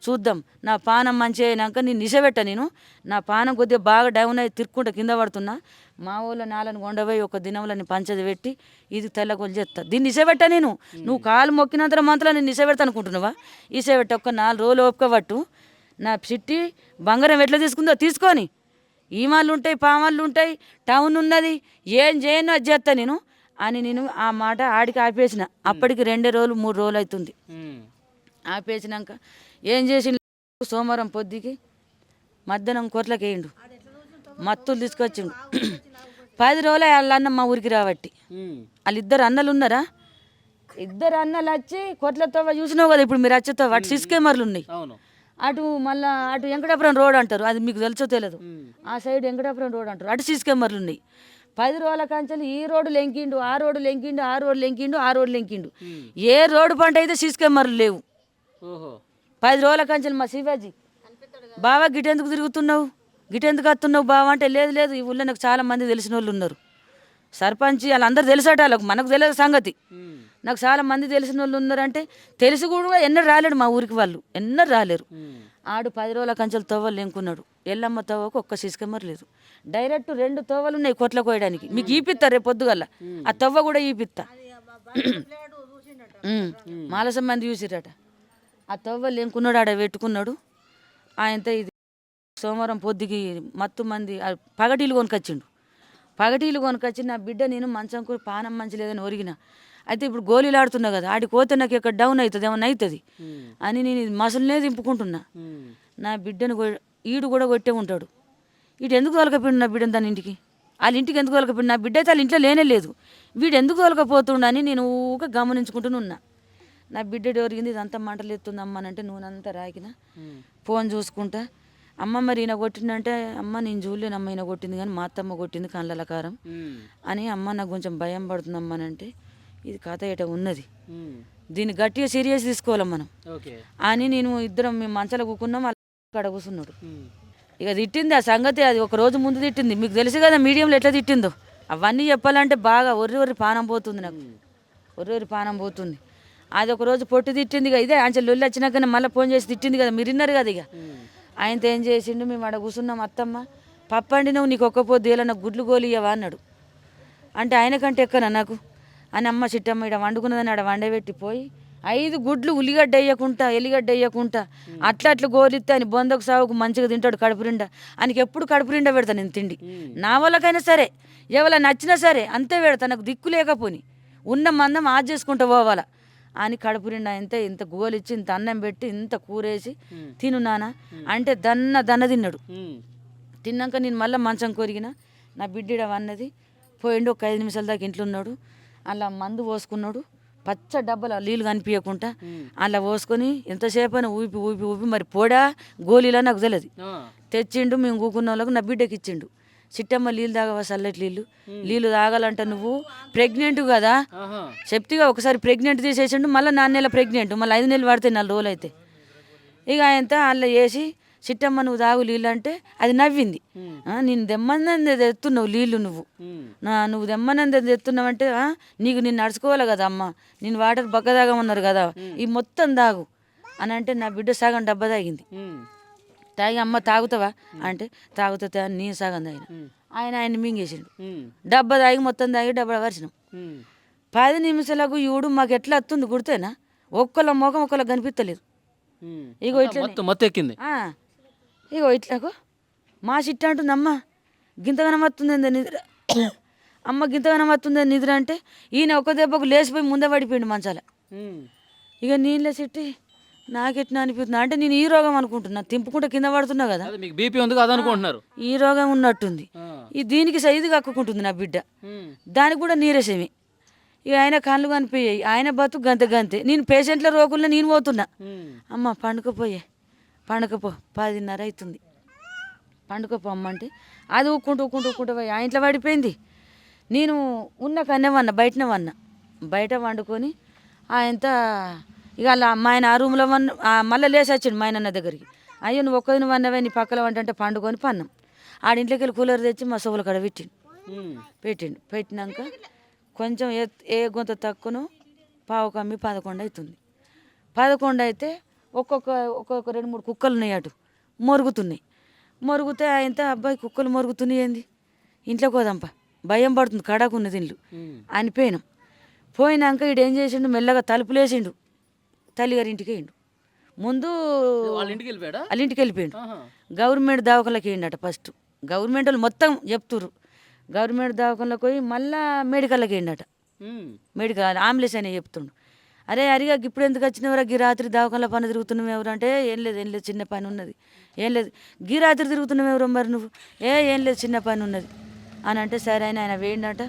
చూద్దాం. నా పానం మంచి అయినాక నేను నిసబెట్టా. నేను నా పానం కొద్దిగా బాగా డౌన్ అయ్యి తిరుక్కుంటా కింద పడుతున్నా. మా ఊళ్ళో 4 కొండపోయి ఒక దినంలో నేను పంచది పెట్టి ఇది తెల్లగొల్లి చేస్తా. దీన్ని నిసబెట్టా నేను. నువ్వు కాలు మొక్కినంత మంతలో నేను నిసబెడతా అనుకుంటున్నావా? ఈసబెట్ట ఒక 4 రోజులు ఓపిక పట్టు. నా చిట్టి బంగారం ఎట్లా తీసుకుందో తీసుకొని. ఈమాళ్ళు ఉంటాయి, పామాళ్ళు ఉంటాయి, టౌన్ ఉన్నది, ఏం చేయను అది చేస్తా నేను అని నేను ఆ మాట ఆడికి ఆపేసిన. అప్పటికి 2 రోజులు 3 రోజులు అవుతుంది. ఆపేసినాక ఏం చేసి సోమవారం పొద్దుకి మధ్యాహ్నం కోట్లకి వేయండు. మత్తులు తీసుకొచ్చిండు. 10 రోజులు వాళ్ళ అన్న మా ఊరికి రాబట్టి. వాళ్ళిద్దరు అన్నలు ఉన్నారా? 2 అన్నలు వచ్చి కొట్లతో చూసినావు కదా ఇప్పుడు మీరు వచ్చేతో అటు సిస్కేమర్లు ఉన్నాయి. అటు మళ్ళీ అటు వెంకటాపురం రోడ్ అంటారు, అది మీకు తెలుసో తెలియదు. ఆ సైడ్ వెంకటాపురం రోడ్ అంటారు, అటు సిస్కేమర్లు ఉన్నాయి. 10 రోజుల కంచెలు ఈ రోడ్డు లెంకిండు, ఆ రోడ్డు లెంకిండు, ఆ రోడ్డు లెంకిండు, ఆ రోడ్డు లెంకిండు. ఏ రోడ్డు పంట అయితే సిస్కేమర్లు లేవు. 10 రోజుల కంచెలు మా శివాజీ బావా గిటెందుకు తిరుగుతున్నావు, గిటెందుకు వస్తున్నావు బావా అంటే లేదు ఈ ఊళ్ళో నాకు చాలా మంది తెలిసిన వాళ్ళు ఉన్నారు. సర్పంచ్ వాళ్ళందరూ తెలుసట, వాళ్ళకు మనకు తెలియదు సంగతి. నాకు చాలా మంది తెలిసిన వాళ్ళు ఉన్నారంటే తెలిసి కూడా ఎన్నడూ రాలేడు మా ఊరికి, వాళ్ళు ఎన్నడూ రాలేరు. ఆడు 10 రోజుల కంచెలు తోవలు లెంకున్నాడు. ఎల్లమ్మ తోవకు ఒక్క సిస్కమ్మర్ లేదు. డైరెక్ట్ 2 తోవలు ఉన్నాయి కొట్ల కోయడానికి. మీకు ఈపిత్తా రేపు పొద్దుగల్లా ఆ తవ్వ కూడా ఈపిత్తా. మాలసం మంది చూసిరట. ఆ తవ్వలు లెంకున్నాడు, ఆడ పెట్టుకున్నాడు. ఆయనతో ఇది సోమవారం పొద్దుకి మత్తు మంది పగటీలు కొనుకొచ్చిండు. పగటీలు కొనుకొచ్చి నా బిడ్డ నేను మంచం కూడా పానం మంచి లేదని ఒరిగిన. అయితే ఇప్పుడు గోళీలు ఆడుతున్నా కదా, ఆడికి పోతే నాకు ఎక్కడ డౌన్ అవుతుంది ఏమన్నా అవుతుంది అని నేను మసలునే దింపుకుంటున్నా. నా బిడ్డను ఈడు కూడా కొట్టే ఉంటాడు. వీడు ఎందుకు తొలకపోయిండు నా బిడ్డను తన ఇంటికి? వాళ్ళ ఇంటికి ఎందుకు తొలకపోయిండు? నా బిడ్డ అయితే వాళ్ళ ఇంట్లో లేనే లేదు. వీడు ఎందుకు తొలకపోతుండని నేను ఊక గమనించుకుంటూనున్నా. నా బిడ్డ ఒరిగింది, ఇదంతా మంటలు ఎత్తుంది అమ్మ అంటే నూనెంతా రాకిన ఫోన్ చూసుకుంటా. అమ్మ మరి ఈయన కొట్టిందంటే అమ్మ నేను చూడలేనమ్మ ఈయన కొట్టింది కానీ మా అత్తమ్మ కొట్టింది కళ్ళల కారం అని. అమ్మ నాకు కొంచెం భయం పడుతుంది అమ్మనంటే ఇది కథ ఏట ఉన్నది, దీన్ని గట్టిగా సీరియస్ తీసుకోవాలి మనం అని నేను ఇద్దరం మేము మంచాల కూకున్నాం. అక్కడ కూర్చున్నాడు. ఇక తిట్టింది ఆ సంగతి, అది ఒక రోజు ముందు తిట్టింది. మీకు తెలుసు కదా మీడియంలో ఎట్లా తిట్టిందో. అవన్నీ చెప్పాలంటే బాగా ఒర్రి పానం పోతుంది నాకు, ఒర్రి పానం పోతుంది. అది ఒక రోజు పొట్టి తిట్టింది. ఇక ఇదే అంచె లొల్లి వచ్చినాకనే మళ్ళీ ఫోన్ చేసి తిట్టింది కదా, మీరు విన్నారు కదా. ఇక ఆయనతో ఏం చేసిండు, మేము ఆడ కూర్చున్నాం, అత్తమ్మ పప్పండి నువ్వు నీకు ఒక్క పొద్దు ఏలన్నా గుడ్లు గోలియవా అన్నాడు. అంటే ఆయనకంటే ఎక్కనా నాకు అని అమ్మ చిట్టమ్మ ఇక్కడ వండుకున్నదని ఆడ వండబెట్టిపోయి 5 గుడ్లు ఉల్లిగడ్డ వేయకుండా ఎల్లిగడ్డ వేయకుండా అట్లా గోలిస్తే అని బొందకు సాగుకు మంచిగా తింటాడు కడుపు నిండా. ఆయనకి ఎప్పుడు కడుపు నిండా పెడతాను నేను తిండి. నా వాళ్ళకైనా సరే ఎవరైనా నచ్చినా సరే అంతే పెడతా, నాకు దిక్కు లేకపోని ఉన్న మందం ఆజ్ చేసుకుంటూ పోవాలా అని కడుపు నిండా ఇంత గోలిచ్చి ఇంత అన్నం పెట్టి ఇంత కూరేసి తిను నాన్న అంటే దన్న తిన్నాడు. తిన్నాక నేను మళ్ళీ మంచం కొరిగిన, నా బిడ్డ అన్నది పోయిండు. ఒక 5 నిమిషాల దాకా ఇంట్లో ఉన్నాడు. అలా మందు పోసుకున్నాడు, పచ్చ డబ్బాలు నీళ్ళు కనిపించకుండా అలా పోసుకొని ఎంతసేపు అయినా ఊపి మరి పోడా గోళీలా నాకు తెలియదు తెచ్చిండు. మేము కూకున్న వాళ్ళకు నా బిడ్డకి ఇచ్చిండు. చిట్టమ్మ నీళ్ళు తాగవా చల్లటి నీళ్ళు తాగాలంట, నువ్వు ప్రెగ్నెంట్ కదా చెప్తిగా. ఒకసారి ప్రెగ్నెంట్ తీసేసిండు, మళ్ళీ 4 నెలల ప్రెగ్నెంట్, మళ్ళీ 5 నెలలు పడతాయి 4 రోజులు అయితే. ఇక ఆయనతో అలా వేసి చిట్టమ్మ నువ్వు తాగు నీళ్ళు అంటే అది నవ్వింది. నేను దెమ్మనంది తెస్తున్నావు నీళ్ళు, నువ్వు దెమ్మనంది తెస్తున్నావు అంటే నీకు నేను నడుచుకోవాలి కదా అమ్మ, నేను వాటర్ బగ్గ తాగమన్నారు కదా, ఈ మొత్తం తాగు అని అంటే నా బిడ్డ సగం డబ్బా తాగింది. తాగి అమ్మ తాగుతావా అంటే తాగుతా అని నేను సగం తాగిన. ఆయన మింగేసిండు. డబ్బా తాగి మొత్తం తాగి డబ్బా వరిచినాం. 10 నిమిషాలకు ఈడు మాకు ఎట్లా వస్తుంది గుర్తేనా, ఒక్కళ్ళ ముఖం ఒక్కళ్ళ కనిపిస్తలేదు. ఇగో ఇట్లా మొత్తం ఎక్కింది. ఇగో ఇట్లాగో మా చిట్ట అంటుంది, అమ్మ గింతగానం వస్తుంది నిద్ర, అమ్మ గింతగానం వస్తుంది నిద్ర అంటే ఈయన ఒక దెబ్బకు లేచిపోయి ముందే పడిపోయిండు మంచాల. ఇక నీళ్ళ చిట్టి నాకెట్లా అనిపిస్తుంది అంటే నేను ఈ రోగం అనుకుంటున్నా, తింపుకుంటే కింద పడుతున్నా కదా, మీకు బీపీ ఉంది కదా అనుకుంటున్నారు, ఈ రోగం ఉన్నట్టుంది. ఈ దీనికి సైజు కక్కుకుంటుంది నా బిడ్డ, దానికి కూడా నీరసమే. ఇక ఆయన కళ్ళు కనిపించాయి, ఆయన బతు గంతే. నేను పేషెంట్ల రోగుల్లో నేను పోతున్నా, అమ్మ పండుకపో 10:30 అవుతుంది, పండుకపో అమ్మ అంటే అది ఊక్కుంటూ పోయి ఆ ఇంట్లో పడిపోయింది. నేను ఉన్న కన్నే బయట వండుకొని ఆయనతో ఇక అలా మా ఆయన ఆ రూమ్లో మళ్ళీ లేచి వచ్చిండు మా ఆయన దగ్గరికి. అయ్యో నువ్వు ఒక్కదిని వన్నవే నీ పక్కల వంట అంటే పండుకొని పన్నాం. ఆడింట్లోకి వెళ్ళి కూలర్ తెచ్చి మా సోవుల కాడ పెట్టినాక కొంచెం ఏ గొంత తక్కువను పావు కమ్మి 11 అవుతుంది. 11 అయితే ఒక్కొక్క 2-3 కుక్కలు ఉన్నాయి అటు మొరుగుతే ఆయనతో అబ్బాయి కుక్కలు మొరుగుతున్నాయి ఏంది, ఇంట్లోకి పోదాంపా భయం పడుతుంది కడాకున్నది ఇల్లు అని పోయినాక ఈడేం చేసిండు, మెల్లగా తలుపులేసిండు, తల్లిగారి ఇంటికి వేయండు. ముందు వాళ్ళ ఇంటికి వెళ్ళిపోయిండు. గవర్నమెంట్ దవాఖానకి వేయండట. ఫస్ట్ గవర్నమెంట్ వాళ్ళు మొత్తం చెప్తుర్రు, గవర్నమెంట్ దవాఖానలోకి పోయి మళ్ళా మెడికల్కి వేయండట. మెడికల్ ఆంబులెన్స్ అని చెప్తుండు. అరే అరిగా ఇప్పుడు ఎందుకు వచ్చినవరా, గీ రాత్రి దవాఖానలో పని తిరుగుతున్నావు ఎవరు అంటే ఏం లేదు చిన్న పని ఉన్నది, ఏం లేదు గీ రాత్రి తిరుగుతున్నావు ఎవరు మరి నువ్వు, ఏం లేదు చిన్న పని ఉన్నది అని అంటే సరే అని ఆయన వేయండట.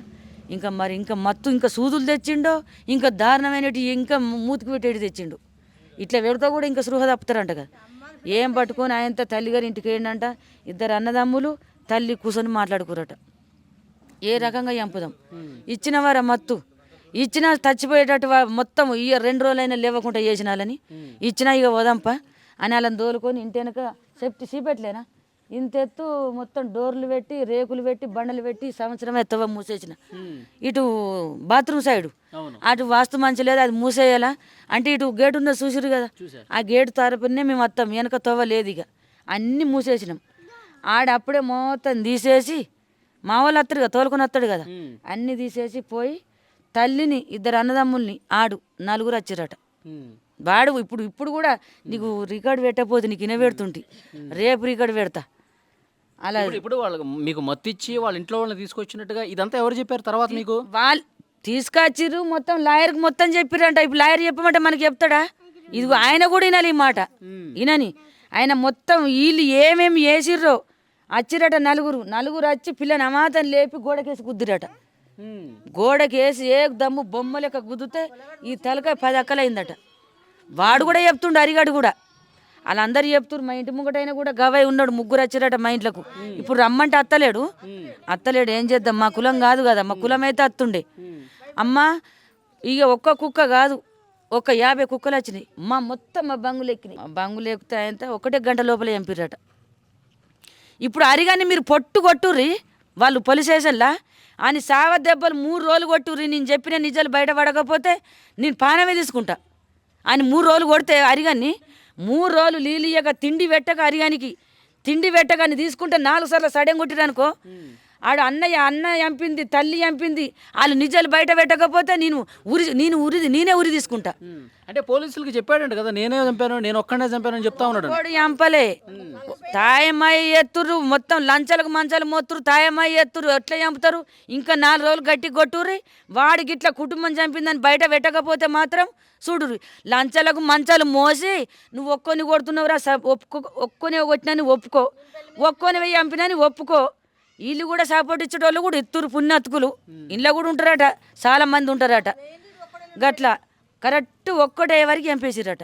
ఇంకా మత్తు ఇంకా సూదులు తెచ్చిండో, ఇంకా దారుణమైనటి ఇంకా మూతికి పెట్టేటి తెచ్చిండు. ఇట్లా పెడతా కూడా ఇంకా సృహ తప్పుతారంట కదా. ఏం పట్టుకొని ఆయనతో తల్లిగారి ఇంటికి వేయండంట. 2 అన్నదమ్ములు తల్లి కూర్చొని మాట్లాడుకోరట, ఏ రకంగా చంపుదాం. ఇచ్చిన వారా మత్తు ఇచ్చినా చచ్చిపోయేటట్టు మొత్తం 2 రోజులైనా లేవకుండా చేసినాలని ఇచ్చినా ఇక వదంపా అని వాళ్ళని దోలుకొని ఇంటి వెనక సీపెట్టలేనా ఇంత ఎత్తు మొత్తం డోర్లు పెట్టి రేకులు పెట్టి బండలు పెట్టి సంవత్సరం ఎత్తవ మూసేసిన. ఇటు బాత్రూమ్ సైడు అటు వాస్తు మంచి లేదు, అది మూసేయాలా అంటే ఇటు గేటు ఉన్నది చూసిరు కదా, ఆ గేటు తరపునే మేము వస్తాం, వెనక తవ్వ లేదు. ఇక అన్నీ మూసేసినాం. అప్పుడే మొత్తం తీసేసి మా వాళ్ళు వస్తాడు కదా, తోలుకొని వస్తాడు కదా, అన్నీ తీసేసి పోయి తల్లిని 2 అన్నదమ్ముల్ని 4 వచ్చిరట. వాడు ఇప్పుడు కూడా నీకు రికార్డు పెట్టకపోతే నీకు వినబెడుతుంటి, రేపు రికార్డు పెడతా. అలా ఇప్పుడు వాళ్ళు మీకు మత్తిచ్చి వాళ్ళ ఇంట్లో వాళ్ళని తీసుకొచ్చినట్టుగా ఇదంతా ఎవరు చెప్పారు తర్వాత మీకు? వాళ్ళు తీసుకొచ్చిర్రు, మొత్తం లాయర్కి మొత్తం చెప్పిరంట. ఇప్పుడు లాయర్ చెప్పమంటే మనకి చెప్తాడా? ఇదిగో ఆయన కూడా వినాలి ఈ మాట, వినని ఆయన మొత్తం వీళ్ళు ఏమేమి వేసిర్రో వచ్చిరట. 4 వచ్చి పిల్లని అమాతం లేపి గోడకేసి గుద్దిరట. గోడకేసి ఏ దమ్ము బొమ్మ లెక్క గుద్దితే ఈ తలకాయ 10 అక్కలైందట. వాడు కూడా చెప్తుండు, అరిగాడు కూడా, వాళ్ళందరూ చెప్తున్నారు. మా ఇంటి ముంగటైనా కూడా గవై ఉన్నాడు, 3 వచ్చిరట మా ఇంట్లోకి. ఇప్పుడు రమ్మంటే అత్తలేడు. ఏం చేద్దాం, మా కులం కాదు కదా, మా కులం అయితే అత్తుండే. అమ్మా ఇక ఒక్క కుక్క కాదు, ఒక 50 కుక్కలు వచ్చినాయి. మొత్తం మా బంగులు ఎక్కినాయి. మా బంగులు ఎక్కితే ఆయన 1 గంట లోపల చంపిరట. ఇప్పుడు అరిగాని మీరు పొట్టు కొట్టుర్రి వాళ్ళు పోలీస్ స్టేషన్లా అని సావ దెబ్బలు 3 రోజులు కొట్టుర్రి. నేను చెప్పిన నిజాలు బయటపడకపోతే నేను పానమే తీసుకుంటా అని 3 రోజులు కొడితే అరిగాన్ని 3 రోజులు నీళ్ళు ఇయ్యక తిండి పెట్టక అరిగానికి తిండి పెట్టగాని తీసుకుంటే 4 సార్లు సడెం కొట్టిరనుకో ఆడు అన్న చంపింది తల్లి చంపింది వాళ్ళు నిజాలు బయట పెట్టకపోతే నేనే ఉరి తీసుకుంటా. అంటే పోలీసులకి చెప్పాడంట కదా, నేనే చంపాను, నేను ఒక్కడే చంపానని చెప్తా ఉన్నాడు. వాడు చంపలే, తాయమయ్య ఎత్తురు, మొత్తం లంచాలకు మంచాలు మోతురు, తాయమయ్య ఎత్తురు. ఎట్లా చంపుతారు? ఇంకా 4 రోజులు గట్టి కొట్టుర్రి. వాడికి ఇట్లా కుటుంబం చంపిందని బయట పెట్టకపోతే మాత్రం చూడుర్రి. లంచాలకు మంచాలు మోసి నువ్వు ఒక్కొని కొడుతున్నావురా, ఒక్కొని కొట్టినని ఒప్పుకో, ఒక్కొని చంపినని ఒప్పుకో. వీళ్ళు కూడా సపోర్ట్ ఇచ్చేటోళ్ళు కూడా ఎత్తురు పుణ్యతుకులు. ఇంట్లో కూడా ఉంటారట, చాలా మంది ఉంటారట. గట్లా కరెక్ట్ ఒక్కటే వరకు చంపేసిరట.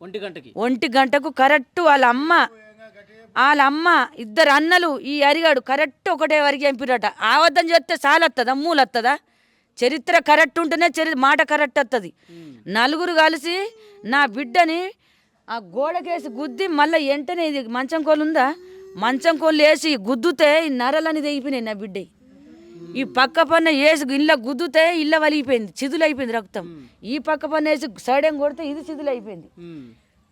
1 గంటకు కరెక్ట్ వాళ్ళ అమ్మ 2 అన్నలు ఈ అరిగాడు కరెక్ట్ ఒకటే వరకు చంపిరట. ఆవద్దం చేస్తే సాలొస్తుందా, మూలొస్తుందా? చరిత్ర కరెక్ట్ ఉంటేనే మాట కరెక్ట్ వస్తుంది. 4 కలిసి నా బిడ్డని ఆ గోడకేసి గుద్ది మళ్ళీ వెంటనే ఇది మంచం కోళ్ళు ఉందా, మంచం కోళ్ళు వేసి గుద్దుతే ఈ నరలని తెగిపోయినాయి నా బిడ్డ. ఈ పక్క పన్న వేసి ఇళ్ళ గుద్దుతే ఇళ్ళ వలిగిపోయింది, చిదులు అయిపోయింది రక్తం. ఈ పక్క పన్న వేసి సైడం కొడితే ఇది చిదులు అయిపోయింది.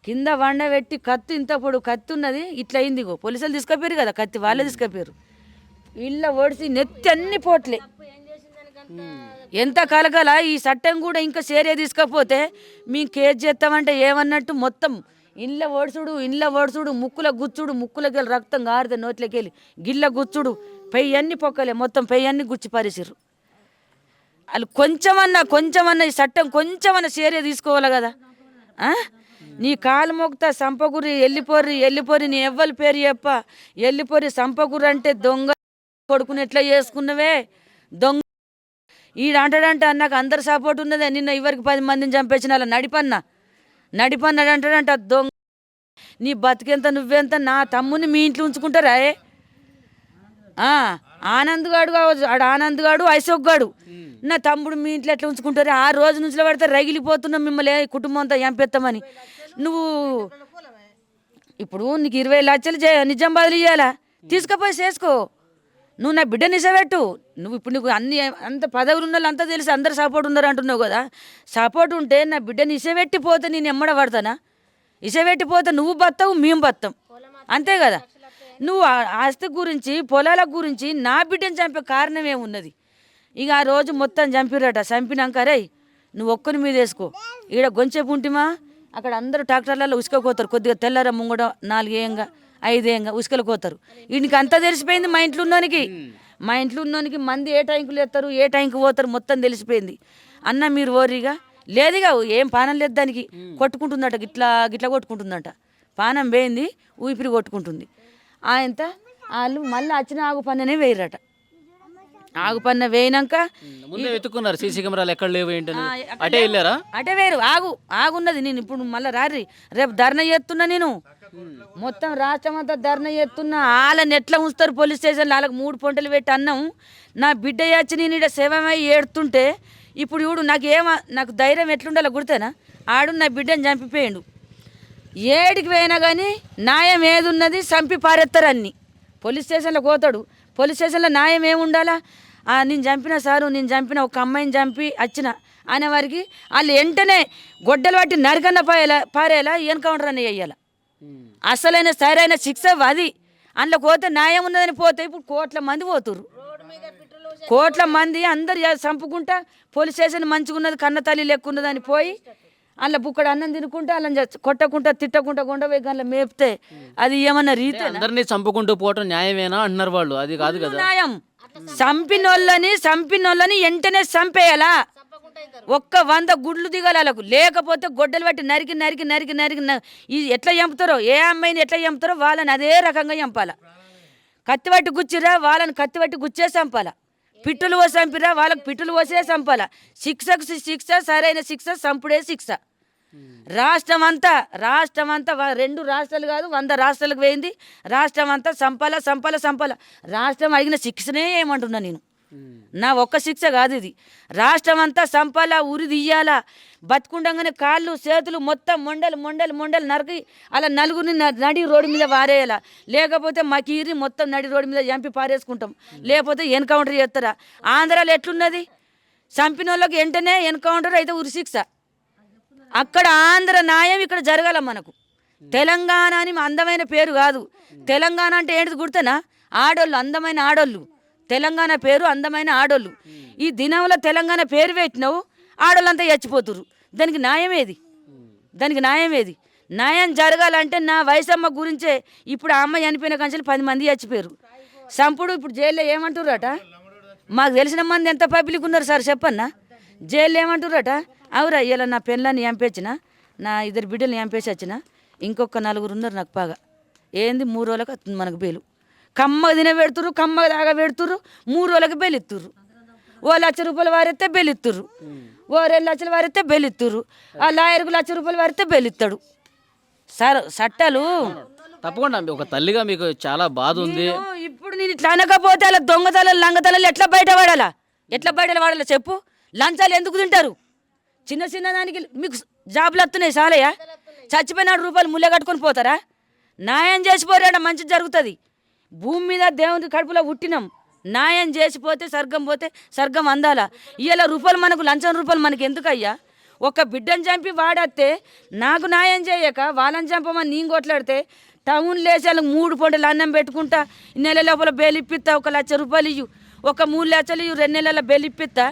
కింద వండబెట్టి కత్తి ఇంత పొడు కత్తి ఉన్నది ఇట్లా అయింది. పోలీసులు తీసుకుపోయారు కదా కత్తి, వాళ్ళే తీసుకుపోయారు. ఇళ్ళ ఓడిసి నెత్తి అన్ని పోట్లే. ఎంత కలకల. ఈ చట్టం కూడా ఇంకా సేరే తీసుకపోతే మేము కేసు చేస్తామంటే ఏమన్నట్టు మొత్తం ఇండ్ల ఓడుచుడు ముక్కుల గుచ్చుడు, ముక్కులకెళ్ళి రక్తం గారితే నోట్లకెళ్ళి గిళ్ళ గుచ్చుడు, పెయ్యన్ని పొక్కలే, మొత్తం పెయ్యన్ని గుచ్చి పరిసిర్రు. వాళ్ళు కొంచెమన్నా ఈ చట్టం కొంచెమన్నా సేరే తీసుకోవాలి కదా. నీ కాలు మోగుతా సంపగురి వెళ్ళిపోరి నీ ఎవ్వరి పేరు చెప్ప వెళ్ళిపోరి సంపగురి అంటే దొంగ కొడుకుని ఎట్లా చేసుకున్నవే దొంగ ఈడంటాడంటే అన్నాక అందరు సపోర్ట్ ఉన్నదే. నిన్న ఇవరికి 10 మందిని చంపేసిన వాళ్ళ నడిపన్నాడంటాడంట దొంగ. నీ బతికెంత నువ్వెంత, నా తమ్ముని మీ ఇంట్లో ఉంచుకుంటారా? ఆనంద్ గాడు కావచ్చు, ఆనంద్ గాడు అశోక్ గాడు నా తమ్ముడు మీ ఇంట్లో ఎట్లా ఉంచుకుంటారు? ఆ రోజు నుంచి పడితే రగిలిపోతున్నాం మిమ్మల్ని కుటుంబం అంతా చంపేస్తామని. నువ్వు ఇప్పుడు నీకు 20 లక్షలు నిజాం బదులు ఇవ్వాలా, తీసుకుపోయి చేసుకో. నువ్వు నా బిడ్డ నిజబెట్టు. నువ్వు ఇప్పుడు నీకు అంత పదవులు ఉన్న వాళ్ళు అంతా తెలిసి అందరు సపోర్ట్ ఉన్నారు అంటున్నావు కదా. సపోర్ట్ ఉంటే నా బిడ్డని ఇసబెట్టిపోతే నేను ఎమ్మడ పడతానా? ఇసబెట్టిపోతే నువ్వు బతావు, మేము బతాం, అంతే కదా. నువ్వు ఆస్తి గురించి పొలాల గురించి నా బిడ్డని చంపే కారణం ఏమున్నది? ఇక ఆ రోజు మొత్తం చంపిరట. చంపినాక రే నువ్వు ఒక్కని మీద వేసుకో, ఈడ గొంచేపు ఉంటిమా అక్కడ అందరూ ట్రాక్టర్లలో ఉసుకపోతారు. కొద్దిగా తెల్లార ముంగడ 4 ఏంగా 5 ఏంగా ఉసుకలు కోతారు. వీడికి అంతా తెలిసిపోయింది. మా ఇంట్లో ఉన్నోనికి మంది ఏ టైంకు లేస్తారు, ఏ టైంకు పోతారు మొత్తం తెలిసిపోయింది. అన్న మీరు ఓరిగా లేదుగా, ఏం పానం లేదు దానికి, కొట్టుకుంటుందట, గిట్లా కొట్టుకుంటుందట. పానం పోయింది, ఊపిరి కొట్టుకుంటుంది. ఆయనంత వాళ్ళు మళ్ళీ వచ్చిన ఆగు పన్ననే వేయరట. ఆగు పన్న వేయినాక వెతుక్కున్నారు, సీసీ కెమెరాలు ఎక్కడ లేవు ఏంటని అటే వెళ్ళారా? అటే వేరు ఆగున్నది. నేను ఇప్పుడు మళ్ళీ రేపు ధర్నా చేస్తున్నా. నేను మొత్తం రాష్ట్రం అంతా ధర్నా చేస్తున్నా. వాళ్ళని ఎట్లా ఉంచుతారు పోలీస్ స్టేషన్లో? వాళ్ళకి 3 పొంటలు పెట్టి అన్నం. నా బిడ్డ వచ్చి నేను ఇక్కడ శవమై ఏడుతుంటే ఇప్పుడు చూడు నాకు ధైర్యం ఎట్లుండాలో గుర్తేనా? ఆడు నా బిడ్డని చంపిపోయాడు. ఏడికి పోయినా కానీ న్యాయం ఏది ఉన్నది చంపి పారేస్తారు. అన్ని పోలీస్ స్టేషన్లో పోతాడు. పోలీస్ స్టేషన్లో న్యాయం ఏముండాలా? నేను చంపిన ఒక అమ్మాయిని చంపి వచ్చిన అనేవారికి వాళ్ళు వెంటనే గొడ్డలు పట్టి నరకన్న పారేలా ఎన్కౌంటర్ అని వేయాల. అసలైన సరైన శిక్ష అది. అందులో పోతే న్యాయం ఉన్నదని పోతే ఇప్పుడు కోట్ల మంది పోతుర్రు. కోట్ల మంది అందరు చంపుకుంటా పోలీస్ స్టేషన్ మంచిగా ఉన్నది, కన్న తల్లి లెక్క ఉన్నదని పోయి అందులో బుక్కడ అన్నం తినుకుంటా అలా కొట్టకుండా తిట్టకుండా కొండపోయి గంట మేపితే అది ఏమన్నా రీతి? అందరినీ చంపుకుంటూ పోవటం న్యాయమేనా అంటున్నారు వాళ్ళు. అది కాదు కదా న్యాయం. చంపినోళ్ళని వెంటనే చంపేయాలా. 100 గుడ్లు దిగాలి వాళ్ళకు. లేకపోతే గొడ్డలు పట్టి నరికి ఎట్లా చంపుతారో, ఏ అమ్మాయిని ఎట్లా చంపుతారో వాళ్ళని అదే రకంగా చంపాల. కత్తి పట్టి గుచ్చిరా వాళ్ళని కత్తి పట్టి గుచ్చే చంపాల. పిట్టులు పోసి చంపిరా వాళ్ళకి పిట్టులు పోసే చంపాల. శిక్షకు శిక్ష, సరైన శిక్ష, చంపుడే శిక్ష. రాష్ట్రం అంతా 2 రాష్ట్రాలు కాదు 100 రాష్ట్రాలకు పోయింది. రాష్ట్రం అంతా సంపాల. రాష్ట్రం అడిగిన శిక్షనే ఏమంటున్నా నేను. నా ఒక్క శిక్ష కాదు ఇది. రాష్ట్రం అంతా సంపాలా, ఉరి తీయాలా, బతుకుండగానే కాళ్ళు చేతులు మొత్తం మొండలు నరికి అలా నలుగురిని నడి రోడ్డు మీద వారేయాల. లేకపోతే మకీరి మొత్తం నడి రోడ్డు మీద చంపి పారేసుకుంటాం, లేకపోతే ఎన్కౌంటర్ చేస్తారా? ఆంధ్రాలో ఎట్లున్నది? చంపిన వాళ్ళకి వెంటనే ఎన్కౌంటర్ అయితే ఉరి శిక్ష. అక్కడ ఆంధ్ర న్యాయం ఇక్కడ జరగాల మనకు. తెలంగాణ అని అందమైన పేరు కాదు. తెలంగాణ అంటే ఏంటిది గుర్తేనా? ఆడోళ్ళు, అందమైన ఆడోళ్ళు. తెలంగాణ పేరు అందమైన ఆడోళ్ళు. ఈ దినంలో తెలంగాణ పేరు పెట్టినావు, ఆడోళ్ళంతా చచ్చిపోతురు. దానికి న్యాయం ఏది? న్యాయం జరగాలంటే నా వయసమ్మ గురించే ఇప్పుడు ఆ అమ్మ చనిపోయిన కంచెలు 10 మంది చచ్చిపోయారు. సంపుడు ఇప్పుడు జైల్లో ఏమంటుర్రట? మాకు తెలిసిన మంది ఎంత పబ్లిక్ ఉన్నారు సార్ చెప్పన్నా? జైల్లో ఏమంటుర్రట? అవురా ఇలా నా పెళ్ళాన్ని చంపేసిన, నా 2 బిడ్డల్ని చంపేసి వచ్చిన, ఇంకొక 4 ఉన్నారు నాకు బాగా. ఏంది 3 రోజులకు వస్తుంది మనకు బేలు. కమ్మగా తినబెడుతుర్రు, కమ్మగా తాగబెడుతుర్రు, 3 రోజులకు బెలిత్తుర్రు. ఓ ₹1,00,000 వారితే బెలిత్తుర్రు, ఓ 2 లక్షలు వారితే బెలిత్తుర్రు, ఆ లాయర్కు ₹1,00,000 వారితే బెలిత్తాడు. సార్ చట్టాలు తప్పకుండా ఒక తల్లిగా మీకు చాలా బాధ ఉంది. ఇప్పుడు నేను ఇట్లా అనకపోతే అలా దొంగతనాలు లంగతనాలు ఎట్లా బయటపడాలా చెప్పు? లంచాలు ఎందుకు తింటారు? చిన్న దానికి మీకు జాబులు వస్తున్నాయి చాలయ్యా? చచ్చిపోయిన ₹100 ముళ్ళ కట్టుకొని పోతారా? న్యాయం చేసిపోరాడ మంచి జరుగుతుంది. భూమి మీద దేవుని కడుపులో పుట్టినాం, న్యాయం చేసిపోతే స్వర్గం పోతే స్వర్గం అందాల. ఇవాళ రూపాయలు మనకు ₹1,00,000 మనకి ఎందుకయ్యా? ఒక బిడ్డను చంపి వాడేస్తే నాకు న్యాయం చేయక వాళ్ళని చంపమని నేను కొట్లాడితే టౌన్ లేచి వాళ్ళకి 3 పూటలు అన్నం పెట్టుకుంటా, నెల లోపల బెయిల్ ఇప్పిస్తా, ₹1,00,000 ఇయ్యు, ఒక 3 లక్షలు ఇయ్యు, 2 నెలల బెయిల్ ఇప్పిస్తా.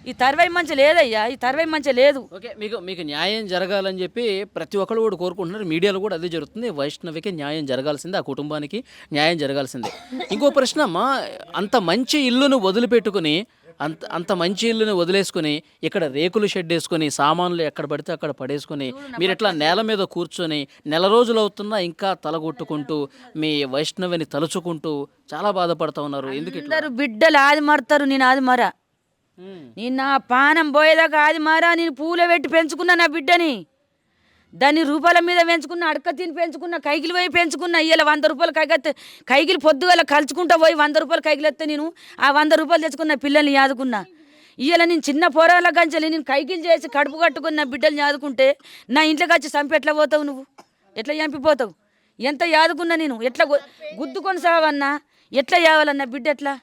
ఈ తర్వై మంచి లేదయ్యా, ఈ తర్వై మంచి లేదు. ఓకే, మీకు న్యాయం జరగాలని చెప్పి ప్రతి ఒక్కరు కూడా కోరుకుంటున్నారు. మీడియాలో కూడా అదే జరుగుతుంది. వైష్ణవికి న్యాయం జరగాల్సిందే, ఆ కుటుంబానికి న్యాయం జరగాల్సిందే. ఇంకో ప్రశ్న అమ్మా, అంత మంచి ఇల్లును వదిలిపెట్టుకుని అంత మంచి ఇల్లుని వదిలేసుకుని ఇక్కడ రేకులు షెడ్ వేసుకొని సామాన్లు ఎక్కడ పడితే అక్కడ పడేసుకొని మీరు ఇట్లా నేల మీద కూర్చొని నెల రోజులు అవుతున్నా ఇంకా తలగొట్టుకుంటూ మీ వైష్ణవిని తలుచుకుంటూ చాలా బాధపడతా ఉన్నారు. ఎందుకు ఇట్లా? అందరూ బిడ్డలు ఆది మరతారు, నేను ఆది మరా. నేను నా పానం పోయేదాకా ఆది మారా. నేను పూల పెట్టి పెంచుకున్నా నా బిడ్డని, దాన్ని రూపాయల మీద పెంచుకున్నా, అడక తిని పెంచుకున్నా, కైకిలు పోయి పెంచుకున్నా. ఇవాళ ₹100 కైకిలు పొద్దుగల కలుచుకుంటా పోయి ₹100 కైకిలు వస్తే నేను ఆ ₹100 తెచ్చుకున్న పిల్లల్ని యాదుకున్నా. ఇవాళ నేను చిన్న పోరాల గంజలి నేను కైకిలు చేసి కడుపు కట్టుకుని నా బిడ్డల్ని యాదుకుంటే నా ఇంట్లోకి వచ్చి చంపి ఎట్లా పోతావు నువ్వు? ఎట్లా చంపిపోతావు? ఎంత యాదుకున్నా నేను, ఎట్లా గుద్దుకొని సావన్నా, ఎట్లా యావాలన్నా బిడ్డ ఎట్లా?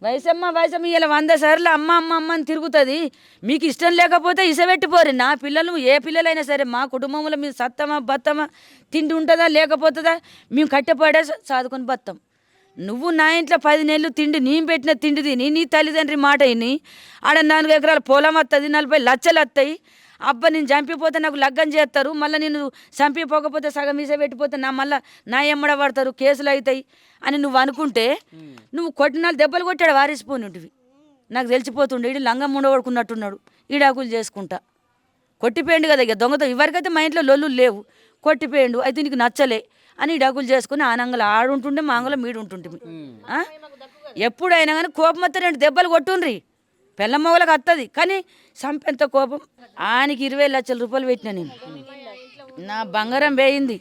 వయసమ్మ ఇలా 100 సార్లు అమ్మ అని తిరుగుతుంది. మీకు ఇష్టం లేకపోతే ఇసబెట్టిపోరు. నా పిల్లలు ఏ పిల్లలైనా సరే మా కుటుంబంలో మేము సత్తమా బత్తమా, తిండి ఉంటుందా లేకపోతుందా, మేము కట్టెపడే చదువుకొని బతాం. నువ్వు నా ఇంట్లో 10 నెలలు తిండి నేను పెట్టిన తిండి తిని నీ తల్లిదండ్రి మాట విని ఆడ 4 ఎకరాల పొలం వస్తుంది, 40 లక్షలు వస్తాయి. అబ్బా నేను చంపిపోతే నాకు లగ్గం చేస్తారు, మళ్ళీ నేను చంపిపోకపోతే సగం ఇసబెట్టిపోతే మళ్ళీ నా ఎమ్మడ పడతారు, కేసులు అవుతాయి అని నువ్వు అనుకుంటే నువ్వు కొట్టిన దెబ్బలు కొట్టాడు వారేసిపోయినవి. నాకు తెలిసిపోతుండే ఈడు లంగం ఉండబడుకున్నట్టున్నాడు, ఈడాకులు చేసుకుంటా. కొట్టిపోయిండు కదా ఇక దొంగతో. ఎవరికైతే మా ఇంట్లో లొల్లు లేవు, కొట్టిపోయిండు అయితే నీకు నచ్చలే అని ఈడాకులు చేసుకుని ఆనంగలు ఆడుంటుండే, మా అంగలో మీడు ఉంటుంటే. ఎప్పుడైనా కానీ కోపం వస్తే 2 దెబ్బలు కొట్టుండ్రి, పిల్ల మొగలకు వస్తుంది. కానీ చంపేంత కోపం. ఆయనకి ₹20 లక్షల పెట్టినా నేను. నా బంగారం వేయింది.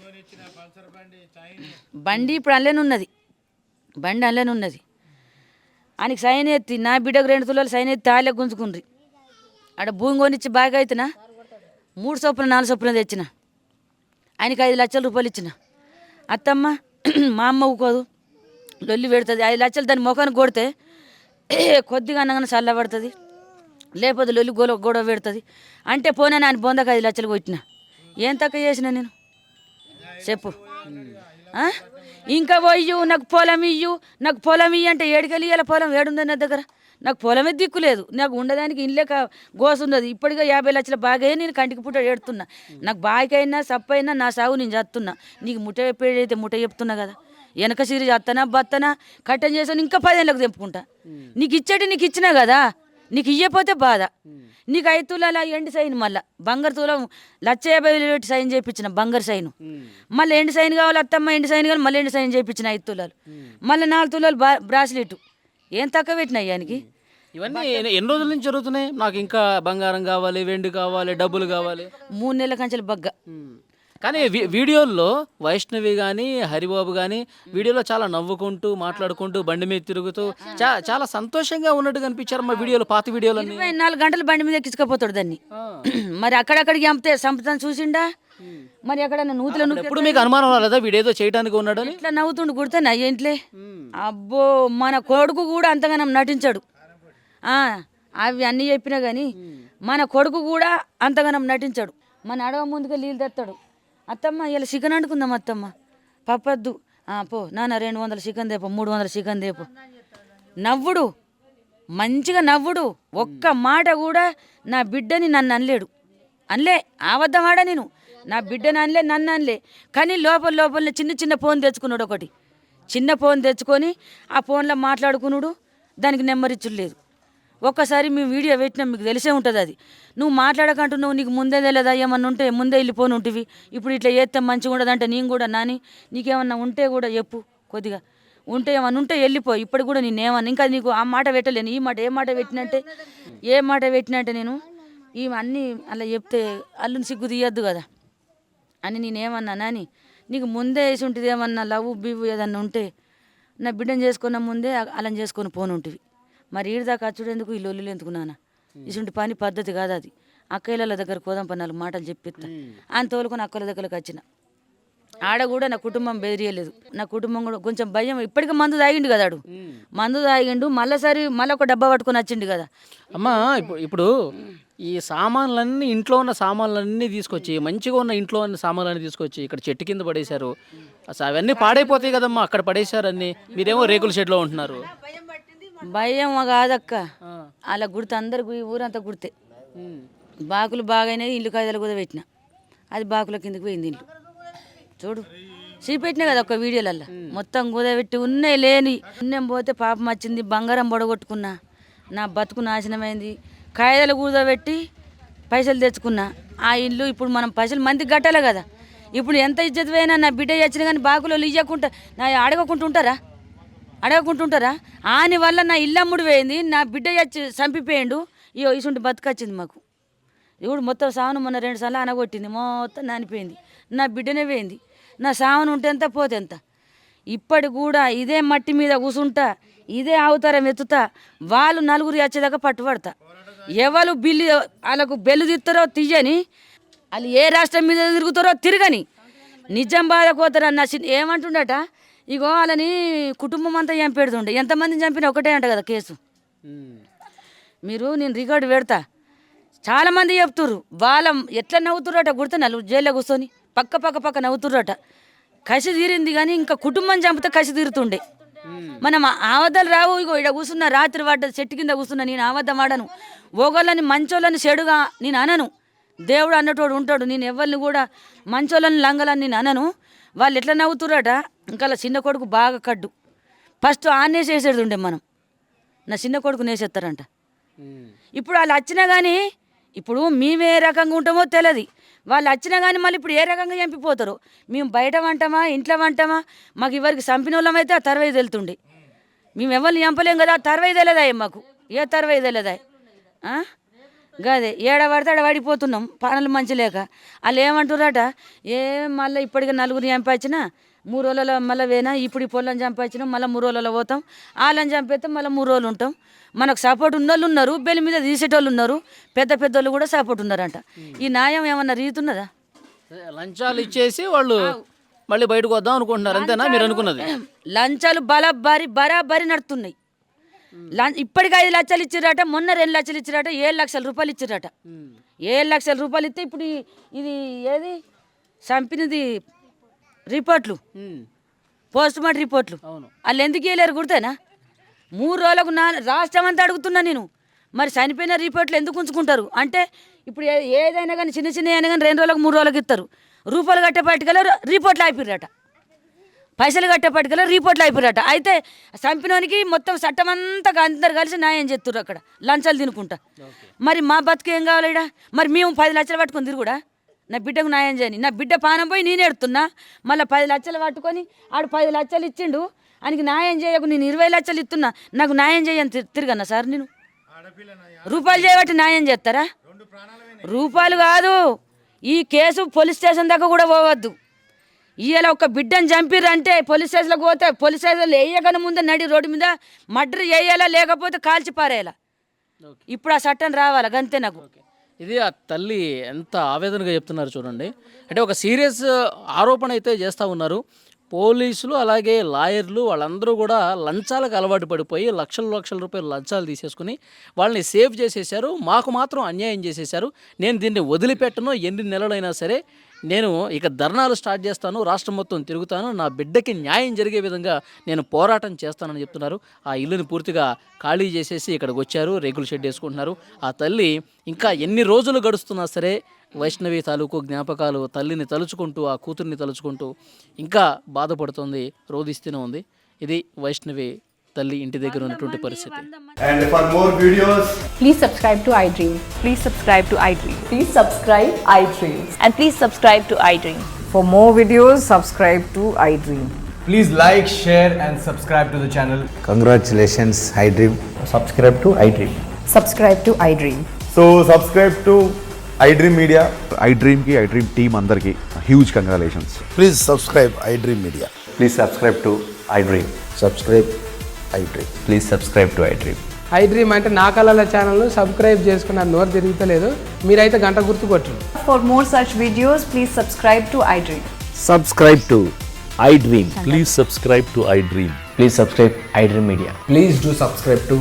బండి ఇప్పుడు అల్లేనే ఉన్నది. ఆయనకి సైన్ ఎత్తి నా బిడ్డకు 2 తులాలు సైన్ ఎత్తి తాళ్ళే గుంజుకుండ్రి. ఆడ భూమి కొనిచ్చి బాగా అవుతున్నా 3 చొప్పున 4 చొప్పున తెచ్చిన. ఆయనకి ₹5 లక్షలు ఇచ్చిన. అత్తమ్మ మా అమ్మ ఊకోదు, లొల్లి పెడుతుంది. 5 లక్షలు దాని ముఖానికి కొడితే కొద్దిగా అన్నగానే చల్లబడుతుంది, లేకపోతే లొల్లి గొడవ పెడుతుంది. అంటే పోనా ఆయన బొందకు 5 లక్షలు కొట్టిన. ఏం తక్కువ చేసిన నేను చెప్పు? ఇంకా పోయ్యు నాకు పొలం ఇయ్యు అంటే ఏడుకెళ్ళి ఇయ్యాల పొలం ఏడుంది నా దగ్గర? నాకు పొలమే దిక్కు లేదు, నాకు ఉండడానికి ఇల్లే గోసున్నది. ఇప్పటికే 50 లక్షల బాగా నేను కంటికి పుట్ట ఏడుతున్నా. నాకు బాయికైనా సప్పైనా నా సాగు నేను చేస్తున్నా. నీకు ముట్ట చెప్పేదైతే ముట్ట చెప్తున్నా కదా, వెనక సిరి చేస్తానా బత్తనా కట్టం చేసాను, ఇంకా 10 ఏళ్ళకి తెంపుకుంటా. నీకు ఇచ్చినా కదా, నీకు ఇయ్యపోతే బాధ. నీకు 5 తులాల ఎండి సైన్, మళ్ళీ బంగారు తులం ₹1,50,000 పెట్టి సైన్ చేయించిన బంగారు సైను. మళ్ళీ ఎండి సైన్ కావాలి అత్తమ్మ, ఎండి సైన్ కావాలి, మళ్ళీ ఎండి సైన్ చేయించిన 5 తులాలు, మళ్ళీ 4 తులాలు బ్రాస్లెట్. ఏం తక్కువ పెట్టినా అయ్యానికి? ఇవన్నీ ఎన్ని రోజుల నుంచి జరుగుతున్నాయి? నాకు ఇంకా బంగారం కావాలి, వెండి కావాలి, డబ్బులు కావాలి. 3 నెలల కంచెలు బగ్గ కానీ వీడియోల్లో వైష్ణవి కానీ హరిబాబు కానీ వీడియోలో చాలా నవ్వుకుంటూ మాట్లాడుకుంటూ బండి మీద తిరుగుతూ చాలా సంతోషంగా ఉన్నట్టు కనిపించారు మా వీడియోలో, పాత వీడియోలన్నీ. 24 గంటలు బండి మీద ఎక్కించుకపోతాడు దాన్ని. మరి అక్కడక్కడికి చంపితే సంపదని చూసిండా? మరి అక్కడ నూతుల ఎప్పుడు మీకు అనుమానం రాలేదా వీడేదో చేయడానికి ఉన్నాడని? ఇట్లా నవ్వుతుండు గుర్తాను ఇంట్లే. అబ్బో మన కొడుకు కూడా అంతగానో నటించాడు. అవి అన్నీ చెప్పినా కానీ మన కొడుకు కూడా అంతగానం నటించాడు. మన అడవ ముందుగా నీళ్ళు తెస్తాడు. అత్తమ్మ ఇలా చికెన్ వండుకుందాం అత్తమ్మ, పప్పద్దు పో నాన్న 200 చికెన్ దేపో, 300 చికెన్ దేపో. నవ్వుడు, మంచిగా నవ్వుడు. ఒక్క మాట కూడా నా బిడ్డని నన్ను అనలే ఆవద్దమాడ నేను. నా బిడ్డని అనలే, నన్ను అనలే. కానీ లోపల చిన్న ఫోన్ తెచ్చుకున్నాడు. ఒకటి చిన్న ఫోన్ తెచ్చుకొని ఆ ఫోన్లో మాట్లాడుకున్నాడు. దానికి నెంబర్ ఇచ్చులేదు. ఒక్కసారి మేము వీడియో పెట్టినాం, మీకు తెలిసే ఉంటుంది అది. నువ్వు మాట్లాడకంటున్నావు, నీకు ముందే తెలియదా? ఏమన్నా ఉంటే ముందే వెళ్ళిపోను ఉంటివి, ఇప్పుడు ఇట్లా చేస్తే మంచిగా ఉండదంటే నేను కూడా నాని నీకేమన్నా ఉంటే కూడా చెప్పు, కొద్దిగా ఉంటే ఏమన్నా ఉంటే వెళ్ళిపో. ఇప్పుడు కూడా నేనేమన్నా ఇంకా నీకు ఆ మాట పెట్టలేను. ఈ మాట ఏ మాట పెట్టినట్టే నేను ఈ అన్నీ అలా చెప్తే అల్లుని సిగ్గు తీయద్దు కదా అని నేనేమన్నా నాని నీకు ముందే వేసి ఉంటుంది. ఏమన్నా లవ్ బివ్ ఏదన్నా ఉంటే నా బిడ్డను చేసుకున్న ముందే అలా చేసుకొని పోను ఉంటివి. మరి ఈడదాకా అచ్చుడు ఎందుకు, ఈ లొల్లులు ఎందుకు నాన్న? ఇసుంటి పని పద్ధతి కాదు అది. అక్కయ్యల దగ్గర కోదాం 4 మాటలు చెప్పిస్తా అని తోలుకొని అక్కల దగ్గరకు వచ్చిన. ఆడ కూడా నా కుటుంబం బెదిరియలేదు. నా కుటుంబం కూడా కొంచెం భయం. ఇప్పటికీ మందు తాగిండు కదా, మందు తాగిండు. మళ్ళీ ఒక డబ్బా పట్టుకొని వచ్చిండు కదా. అమ్మా ఇప్పుడు ఈ సామాన్లన్నీ, ఇంట్లో ఉన్న సామాన్లన్నీ తీసుకొచ్చి, మంచిగా ఉన్న ఇంట్లో ఉన్న సామాన్లన్నీ తీసుకొచ్చి ఇక్కడ చెట్టు కింద పడేశారు. అసలు అవన్నీ పాడైపోతాయి కదమ్మా, అక్కడ పడేశారు అన్నీ. మీరేమో రేకుల షెడ్లో ఉంటున్నారు. భయం కాదక్క, అలా గుర్తు అందరికి ఊరంతా గుర్తే. బాకులు బాగానే ఇల్లు కాయలు కూడా పెట్టిన, అది బాకుల కిందకి పోయింది ఇల్లు. చూడు చూపెట్టినా కదా ఒక వీడియోలల్లో మొత్తం కుదబెట్టి ఉన్నాయి లేని పుణ్యం పోతే పాపం వచ్చింది. బంగారం పొడగొట్టుకున్నా, నా బతుకు నాశనమైంది. కాయలు కూదబెట్టి పైసలు తెచ్చుకున్నా. ఆ ఇల్లు ఇప్పుడు మనం పైసలు మందికి కట్టాలి కదా. ఇప్పుడు ఎంత ఇజ్జత్ పోయినా నా బిడ్డ వచ్చినా కానీ బాకులు ఇవ్వకుండా నా అడగకుంటుంటారా? ఆని వల్ల నా ఇల్లు అమ్ముడు పోయింది, నా బిడ్డ వచ్చి చంపిపోయిండు. ఇయో ఇసుంటి బతుకొచ్చింది మాకు. ఇప్పుడు మొత్తం సావును మొన్న 2 సార్లు అనగొట్టింది, మొత్తం నానిపోయింది. నా బిడ్డనే పోయింది. నా సావును ఉంటే ఎంత పోతే ఎంత. ఇప్పటి కూడా ఇదే మట్టి మీద కూసుంటా, ఇదే అవతారం ఎత్తుతా. వాళ్ళు 4 వచ్చేదాకా పట్టుబడతా. ఎవరు వాళ్ళకు బెల్లు తీస్తారో తీయని, వాళ్ళు ఏ రాష్ట్రం మీద తిరుగుతారో తిరగని, నిజం బాధపోతారన్న ఏమంటుండట. ఇగో వాళ్ళని కుటుంబం అంతా చంపెడుతుండే. ఎంతమందిని చంపినా ఒకటే అంట కదా కేసు. నేను రికార్డు పెడతా. చాలామంది చెప్తుర్రు వాళ్ళ ఎట్లా నవ్వుతుర్రట గుర్తున్నారు. జైల్లో కూర్చొని పక్క నవ్వుతుర్రట. కసి తీరింది కానీ ఇంకా కుటుంబం చంపితే కసి తీరుతుండే. మనం ఆవద్దలు రావు. ఇగో ఇక్కడ కూర్చున్న రాత్రి పడ్డ చెట్టు కింద కూర్చున్నా. నేను ఆవద్దం ఆడను. ఓగోళ్ళని మంచోళ్ళని చెడుగా నేను అనను. దేవుడు అన్నటోడు ఉంటాడు. నేను ఎవరిని కూడా మంచోళ్ళని లంగలని నేను అనను. వాళ్ళు ఎట్లా నవ్వుతుర్రట. ఇంకా చిన్న కొడుకు బాగా కడ్డు. ఫస్ట్ ఆనేసేసేది ఉండే మనం. నా చిన్న కొడుకు నేసేస్తారంట. ఇప్పుడు వాళ్ళు వచ్చినా కానీ ఇప్పుడు మేము ఏ రకంగా ఉంటామో తెలియదు. వాళ్ళు వచ్చినా కానీ మళ్ళీ ఇప్పుడు ఏ రకంగా చంపిపోతారు. మేము బయట వంటామా ఇంట్లో వంటామా? మాకు ఎవరికి చంపిన వాళ్ళమైతే ఆ తర్వై తెలుతుండే. మేము ఎవరిని చంపలేం కదా. తర్వై తెలియదాయి మాకు, ఏ తర్వై తెలియదాయి. గదే ఏడ పడితే ఆడ పడిపోతున్నాం పనులు మంచి లేక. వాళ్ళు ఏమంటున్నారట, మళ్ళీ ఇప్పటికీ 4 చంపాచినా 3 రోజులలో మళ్ళీ వేనా. ఇప్పుడు ఈ పొలం చంపాచినాం, మళ్ళీ 3 రోజులలో పోతాం. వాళ్ళని చంపేస్తే మళ్ళీ 3 రోజులు ఉంటాం. మనకు సపోర్ట్ ఉన్నోళ్ళు ఉన్నారు, బెల్లి మీద తీసేటోళ్ళు ఉన్నారు, పెద్దోళ్ళు కూడా సపోర్ట్ ఉన్నారంట. ఈ న్యాయం ఏమన్నా రీతున్నదా? లంచాలు ఇచ్చేసి వాళ్ళు మళ్ళీ బయటకు వద్దాం అనుకుంటున్నారు, అంతేనా మీరు అనుకున్నది? లంచాలు బరాబరి నడుతున్నాయి. ఇప్పటికి 5 లక్షలు ఇచ్చిరట, మొన్న 2 లక్షలు ఇచ్చిరట, 7 లక్షల రూపాయలు ఇచ్చిరట. 7 లక్షల రూపాయలు ఇస్తే ఇప్పుడు ఇది ఏది చంపినది రిపోర్ట్లు, పోస్ట్ మార్టం రిపోర్ట్లు వాళ్ళు ఎందుకు ఇవ్వలేరు గుర్తేనా? 3 రోజులకు రాష్ట్రం అంతా అడుగుతున్నా నేను. మరి చనిపోయిన రిపోర్ట్లు ఎందుకు ఉంచుకుంటారు అంటే, ఇప్పుడు ఏదైనా కానీ చిన్న అయినా కానీ 2 రోజులకు 3 రోజులకు ఇస్తారు. రూపాయలు కట్టేపట్టుకల రిపోర్ట్లు అయిపోయారట, పైసలు కట్టేపట్టుకల రిపోర్ట్లు అయిపోయారట. అయితే చంపినోనికి మొత్తం చట్టం అంతా అందరు కలిసి న్యాయం చేస్తున్నారు అక్కడ లంచాలు తినుకుంటా. మరి మా బతుకు ఏం కావాలి ఇక్కడ? మరి మేము 10 లక్షలు పట్టుకొని తిరుగుడా? నా బిడ్డకు న్యాయం చేయని. నా బిడ్డ పానం పోయి నేను ఎడుతున్నా, మళ్ళీ 10 లక్షలు పట్టుకొని ఆడు 10 లక్షలు ఇచ్చిండు, ఆయనకి న్యాయం చేయకు. నేను 20 లక్షలు ఇస్తున్నా, నాకు న్యాయం చేయని తిరగన్నా సార్? నేను రూపాయలు చేయబట్టి న్యాయం చేస్తారా? రూపాయలు కాదు, ఈ కేసు పోలీస్ స్టేషన్ దాకా కూడా పోవద్దు. ఇవాళ ఒక బిడ్డను చంపిర్రంటే పోలీస్ స్టేషన్లోకి పోతే పోలీస్ స్టేషన్లో వేయగానే ముందే నడి రోడ్డు మీద మర్డర్ చేయాలా లేకపోతే కాల్చి పారేయాలా. ఇప్పుడు ఆ చట్టం రావాలా గంతే నాకు. ఇది ఆ తల్లి ఎంత ఆవేదనగా చెప్తున్నారు చూడండి. అంటే ఒక సీరియస్ ఆరోపణ అయితే చేస్తూ ఉన్నారు. పోలీసులు అలాగే లాయర్లు వాళ్ళందరూ కూడా లంచాలకు అలవాటు పడిపోయి లక్షల రూపాయలు లంచాలు తీసేసుకుని వాళ్ళని సేవ్ చేసేసారు. మాకు మాత్రం అన్యాయం చేసేసారు. నేను దీన్ని వదిలిపెట్టను, ఎన్ని నెలలైనా సరే నేను ఇక ధర్నాలు స్టార్ట్ చేస్తాను, రాష్ట్రం మొత్తం తిరుగుతాను, నా బిడ్డకి న్యాయం జరిగే విధంగా నేను పోరాటం చేస్తానని చెప్తున్నారు. ఆ ఇల్లుని పూర్తిగా ఖాళీ చేసేసి ఇక్కడికి వచ్చారు, రేకుల షెడ్ వేసుకుంటున్నారు. ఆ తల్లి ఇంకా ఎన్ని రోజులు గడుస్తున్నా సరే వైష్ణవి తాలూకు జ్ఞాపకాలు తల్లిని తలుచుకుంటూ ఆ కూతుర్ని తలుచుకుంటూ ఇంకా బాధపడుతుంది, రోధిస్తూనే ఉంది. ఇది వైష్ణవి తల్లి ఇంటి దగ్గర ఉన్నటువంటి పరిస్థితి. And for more videos, Please subscribe to iDream. Please subscribe to iDream. Please subscribe iDream. And please subscribe to iDream. For more videos, subscribe to iDream. please like, share and subscribe to the channel. Congratulations, iDream. Subscribe to iDream. Subscribe to iDream. So subscribe to iDream Media. iDream की iDream team अंदर की huge congratulations. Please subscribe iDream Media. Please subscribe to iDream. Subscribe iDream. Please subscribe to iDream. iDream అంటే నా కళల ఛానల్ను subscribe చేసుకున్న నోరు తిరుగుతలేదు. మీరైతే గంట గుర్తు కొట్టండి. For more such videos, please subscribe to iDream. Subscribe to iDream. Please subscribe to iDream. Please subscribe iDream Media. Please do subscribe to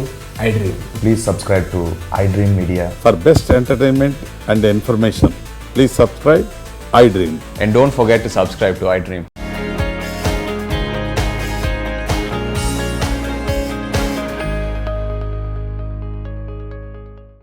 iDream. Please subscribe to iDream Media. For best entertainment and information, please subscribe iDream. And don't forget to subscribe to iDream.